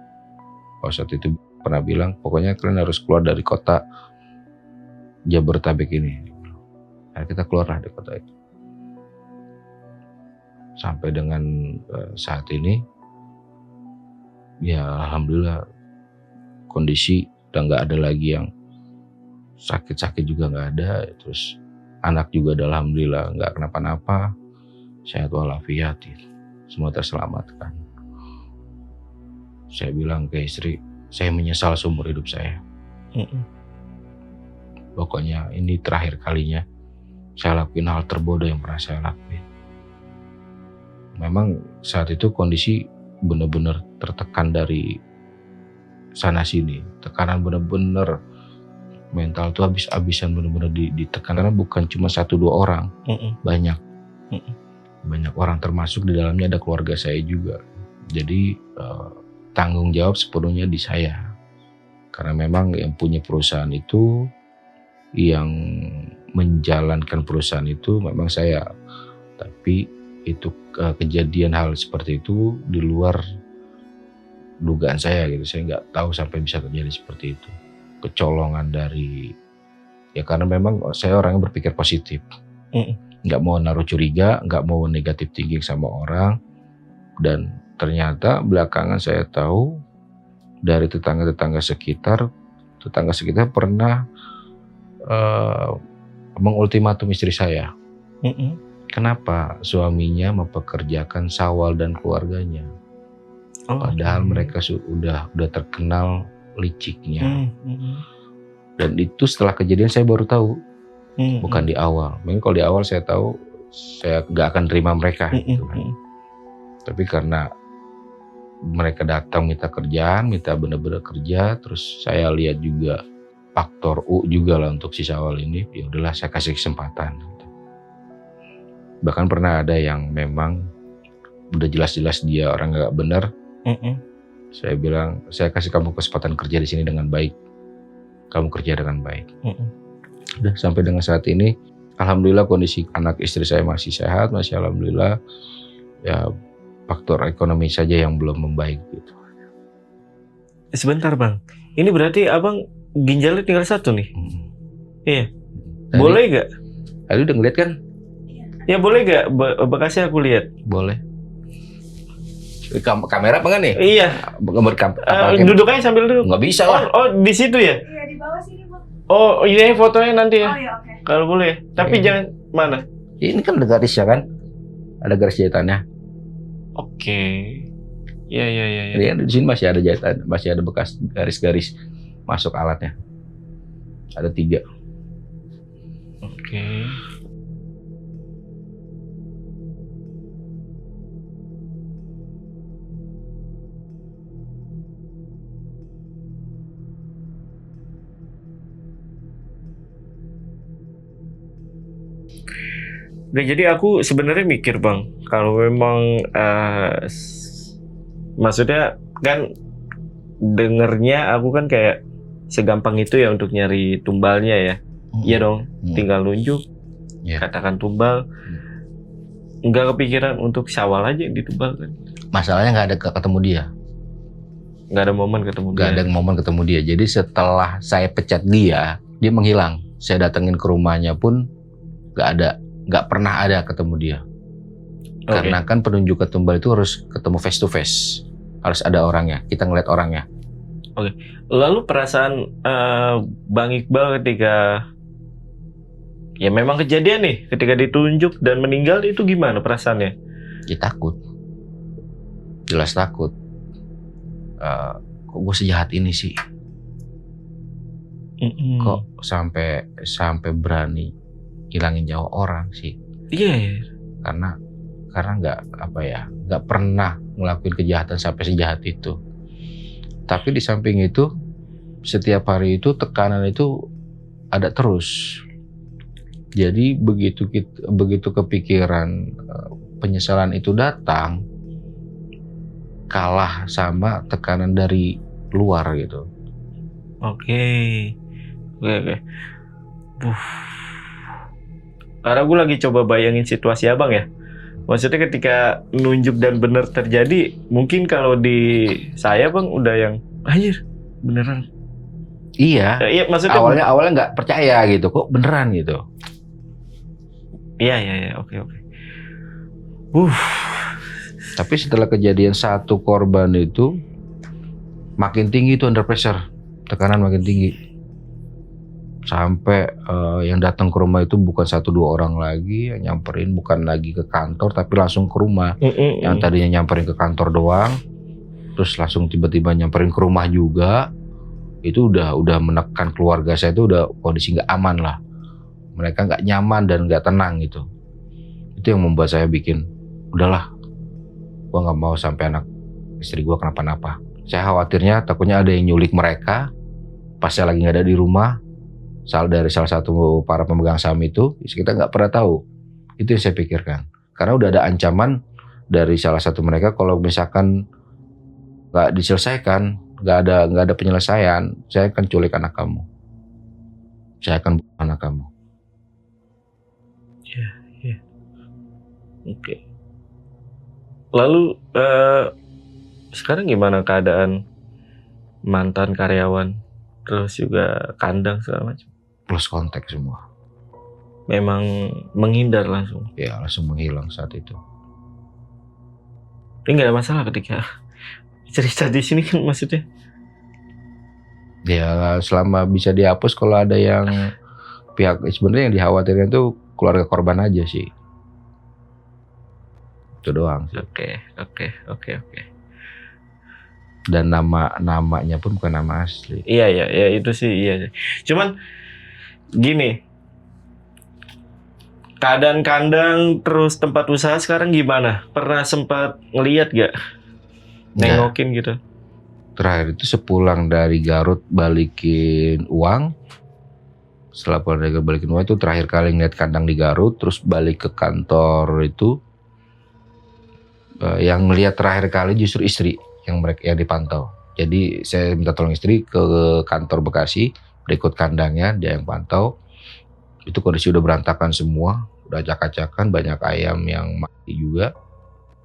Kalau saat itu pernah bilang, pokoknya kalian harus keluar dari kota Jabodetabek ini. Nah, kita keluarlah dari kota itu. Sampai dengan saat ini, ya alhamdulillah kondisi udah nggak ada lagi yang sakit-sakit juga nggak ada. Terus anak juga alhamdulillah nggak kenapa-napa, sehat walafiat, semua terselamatkan. Saya bilang ke istri, saya menyesal seumur hidup saya. Pokoknya ini terakhir kalinya saya lakuin hal terbodoh yang pernah saya lakuin. Memang saat itu kondisi benar-benar tertekan dari sana sini. Tekanan benar-benar mental tuh habis-habisan, benar-benar ditekan. Karena bukan cuma 1-2 orang, banyak. Banyak orang, termasuk di dalamnya ada keluarga saya juga. Jadi tanggung jawab sepenuhnya di saya. Karena memang yang punya perusahaan itu, yang menjalankan perusahaan itu memang saya. Tapi itu kejadian hal seperti itu di luar dugaan saya gitu. Saya nggak tahu sampai bisa terjadi seperti itu. Kecolongan dari, ya karena memang saya orang yang berpikir positif. Nggak mau naruh curiga, nggak mau negatif thinking sama orang. Dan ternyata belakangan saya tahu dari tetangga sekitar pernah mengultimatum istri saya. Kenapa suaminya mempekerjakan Sawal dan keluarganya? Padahal mereka sudah terkenal liciknya. Dan itu setelah kejadian saya baru tahu, bukan di awal. Mungkin kalau di awal saya tahu, saya nggak akan terima mereka. Gitu kan. Tapi karena mereka datang minta kerjaan, minta benar-benar kerja, terus saya lihat juga faktor U juga lah untuk si Sawal ini. Ya udahlah, saya kasih kesempatan. Bahkan pernah ada yang memang udah jelas-jelas dia orang nggak benar. Saya bilang, saya kasih kamu kesempatan kerja di sini dengan baik. Kamu kerja dengan baik. Udah sampai dengan saat ini, alhamdulillah kondisi anak istri saya masih sehat, masih alhamdulillah. Ya faktor ekonomi saja yang belum membaik gitu. Sebentar bang, ini berarti abang ginjalnya tinggal 1 nih? Iya. Tadi, boleh gak? Tadi udah ngeliat kan? Ya boleh gak bekasnya aku lihat? Boleh. Kamera apa enggak nih? Iya. Duduk aja sambil duduk. Nggak bisa lah. Oh di situ ya? Iya di bawah sini bang. Oh ini fotonya nanti ya? Oh iya oke. Kalau boleh. Tapi jangan mana? Ini kan ada garis ya kan? Ada garis jahitannya. Oke. Iya. Jadi di sini masih ada jahitan, masih ada bekas garis-garis masuk alatnya. Ada 3. Oke. Nah, jadi aku sebenarnya mikir bang, kalau memang maksudnya kan dengernya aku kan kayak segampang itu ya untuk nyari tumbalnya ya. Iya dong, tinggal nunjuk, katakan tumbal. Nggak kepikiran untuk Sawal aja yang ditumbal kan? Masalahnya nggak ada ketemu dia. Nggak ada momen ketemu dia. Nggak ada momen ketemu dia. Jadi setelah saya pecat dia menghilang. Saya datengin ke rumahnya pun nggak ada. Nggak pernah ada ketemu dia. Karena kan penunjuk tumbal itu harus ketemu face to face. Harus ada orangnya, kita ngeliat orangnya. Lalu perasaan Bang Iqbal ketika ya memang kejadian nih, ketika ditunjuk dan meninggal itu gimana perasaannya? Ya takut. Jelas takut. Kok gue sejahat ini sih? Kok sampai berani hilangin nyawa orang sih? Iya. Karena nggak pernah ngelakuin kejahatan sampai sejahat itu. Tapi di samping itu, setiap hari itu tekanan itu ada terus. Jadi begitu kepikiran penyesalan itu datang, kalah sama tekanan dari luar gitu. Oke. Karena gue lagi coba bayangin situasi abang ya. Maksudnya ketika nunjuk dan benar terjadi, mungkin kalau di saya bang udah yang anjir beneran. Iya. Iya maksudnya awalnya nggak percaya gitu, kok beneran gitu. Iya, oke. Tapi setelah kejadian satu korban itu makin tinggi tuh under pressure, tekanan makin tinggi. Sampai yang datang ke rumah itu bukan 1-2 orang lagi, yang nyamperin bukan lagi ke kantor tapi langsung ke rumah. Yang tadinya nyamperin ke kantor doang, terus langsung tiba-tiba nyamperin ke rumah juga. Itu udah menekan keluarga saya, itu udah kondisi nggak aman lah. Mereka nggak nyaman dan nggak tenang gitu. Itu yang membuat saya bikin, udahlah, gue nggak mau sampai anak istri gue kenapa-napa. Saya khawatirnya takutnya ada yang nyulik mereka pas saya lagi nggak ada di rumah. Dari salah satu para pemegang saham itu, kita nggak pernah tahu. Itu yang saya pikirkan. Karena udah ada ancaman dari salah satu mereka, kalau misalkan nggak diselesaikan, nggak ada penyelesaian, saya akan culik anak kamu. Saya akan bunuh anak kamu. Iya. Oke. Lalu sekarang gimana keadaan mantan karyawan, terus juga kandang segala macam? Plus kontak semua. Memang menghindar langsung? Ya, langsung menghilang saat itu. Ini nggak ada masalah ketika cerita di sini kan maksudnya? Ya, selama bisa dihapus, kalau ada yang pihak sebenarnya yang dikhawatirkan itu keluarga korban aja sih. Itu doang sih. Oke. Dan namanya pun bukan nama asli. Iya itu sih iya. Cuman gini, keadaan kandang terus tempat usaha sekarang gimana? Pernah sempat ngeliat gak? Nengokin gitu? Terakhir itu sepulang dari Garut balikin uang. Setelah pulang dari Garut balikin uang itu terakhir kali ngeliat kandang di Garut. Terus balik ke kantor itu, yang ngeliat terakhir kali justru istri yang dipantau. Jadi saya minta tolong istri ke kantor Bekasi, berikut kandangnya, dia yang pantau. Itu kondisi udah berantakan semua, udah acak-acakan, banyak ayam yang mati juga.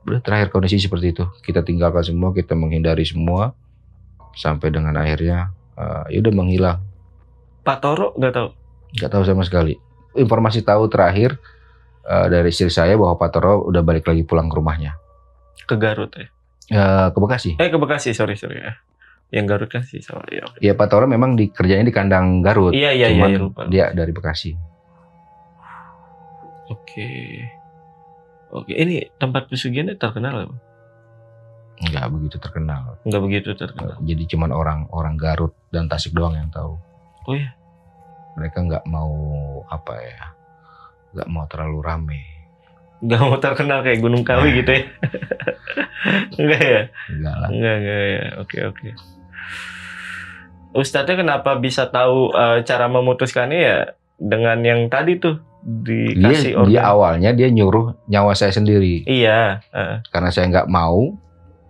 Udah terakhir kondisi seperti itu. Kita tinggalkan semua, kita menghindari semua, sampai dengan akhirnya ya udah menghilang. Pak Toro nggak tahu? Nggak tahu sama sekali. Informasi tahu terakhir dari istri saya bahwa Pak Toro udah balik lagi pulang ke rumahnya. Ke Garut ya? Ke Bekasi. Ke Bekasi, sorry ya. Yang Garut kan sih sama ya. Okay. Ya Pak Toro memang dikerjain di kandang Garut. Iya, cuman lupa. Dia dari Bekasi. Oke, ini tempat pesugihannya terkenal apa? Nggak begitu terkenal. Nggak begitu terkenal. Jadi cuman orang Garut dan Tasik doang yang tahu. Oh iya. Mereka nggak mau nggak mau terlalu rame. Nggak mau terkenal kayak Gunung Kawi gitu ya? Enggak ya? Enggak lah. Enggak ya. Oke. Ustadznya kenapa bisa tahu cara memutuskannya ya dengan yang tadi tuh dikasih organ? Dia awalnya dia nyuruh nyawa saya sendiri. Iya. Karena saya nggak mau,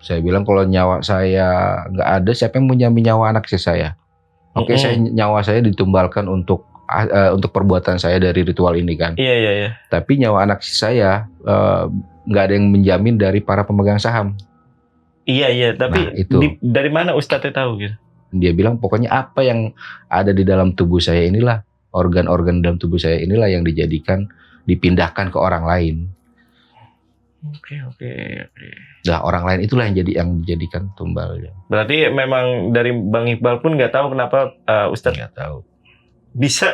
saya bilang kalau nyawa saya nggak ada, siapa yang mau nyambi nyawa anak saya? Oke, nyawa saya ditumbalkan untuk perbuatan saya dari ritual ini kan. Iya. Tapi nyawa anak saya nggak ada yang menjamin dari para pemegang saham. Iya. Tapi itu. Dari mana Ustadznya tahu gitu? Dia bilang pokoknya apa yang ada di dalam tubuh saya inilah, organ-organ dalam tubuh saya inilah yang dipindahkan ke orang lain. Oke. Nah, orang lain itulah yang dijadikan tumbalnya. Berarti memang dari Bang Iqbal pun nggak tahu kenapa Ustadz nggak tahu. Bisa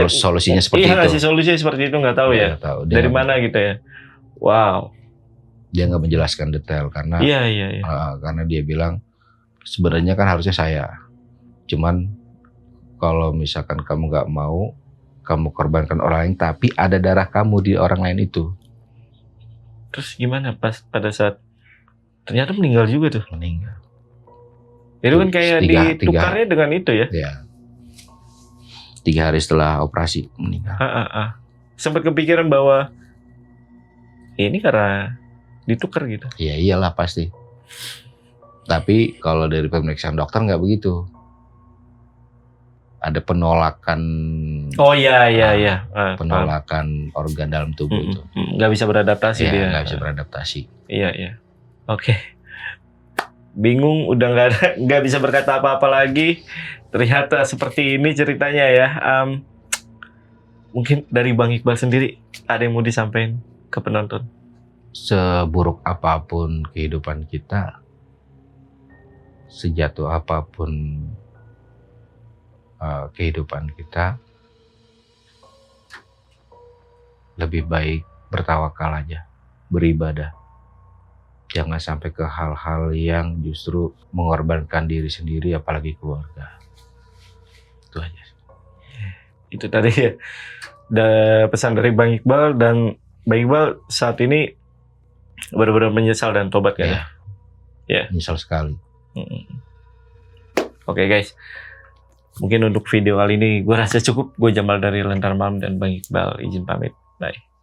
solusinya seperti itu. Iya, ngasih solusinya seperti itu nggak tahu ya. Tahu. Dari mana gitu ya? Wow. Dia nggak menjelaskan detail karena Iya. karena dia bilang sebenarnya kan harusnya saya. Cuman kalau misalkan kamu nggak mau, kamu korbankan orang lain, tapi ada darah kamu di orang lain itu. Terus gimana pas pada saat ternyata meninggal juga tuh? Meninggal. Itu kan kayak ditukarnya dengan itu ya? Ya. 3 hari setelah operasi meninggal. Sempat kepikiran bahwa ini karena ditukar gitu. Ya iyalah pasti. Tapi kalau dari pemeriksaan dokter nggak begitu. Ada penolakan. Oh iya. Penolakan organ dalam tubuh itu. Nggak bisa beradaptasi ya, dia. Nggak bisa beradaptasi. Iya. Oke. Bingung, udah nggak bisa berkata apa-apa lagi. Ternyata seperti ini ceritanya ya. Mungkin dari Bang Iqbal sendiri ada yang mau disampaikan ke penonton? Seburuk apapun kehidupan kita, sejatuh apapun kehidupan kita, lebih baik bertawakal aja, beribadah. Jangan sampai ke hal-hal yang justru mengorbankan diri sendiri, apalagi keluarga. Itu aja. Itu tadi ya, pesan dari Bang Iqbal. Dan Bang Iqbal saat ini benar-benar menyesal dan tobat kan? Ya. Menyesal sekali. Oke guys, mungkin untuk video kali ini gue rasa cukup. Gue Jamal dari Lentera Malam dan Bang Iqbal izin pamit. Bye.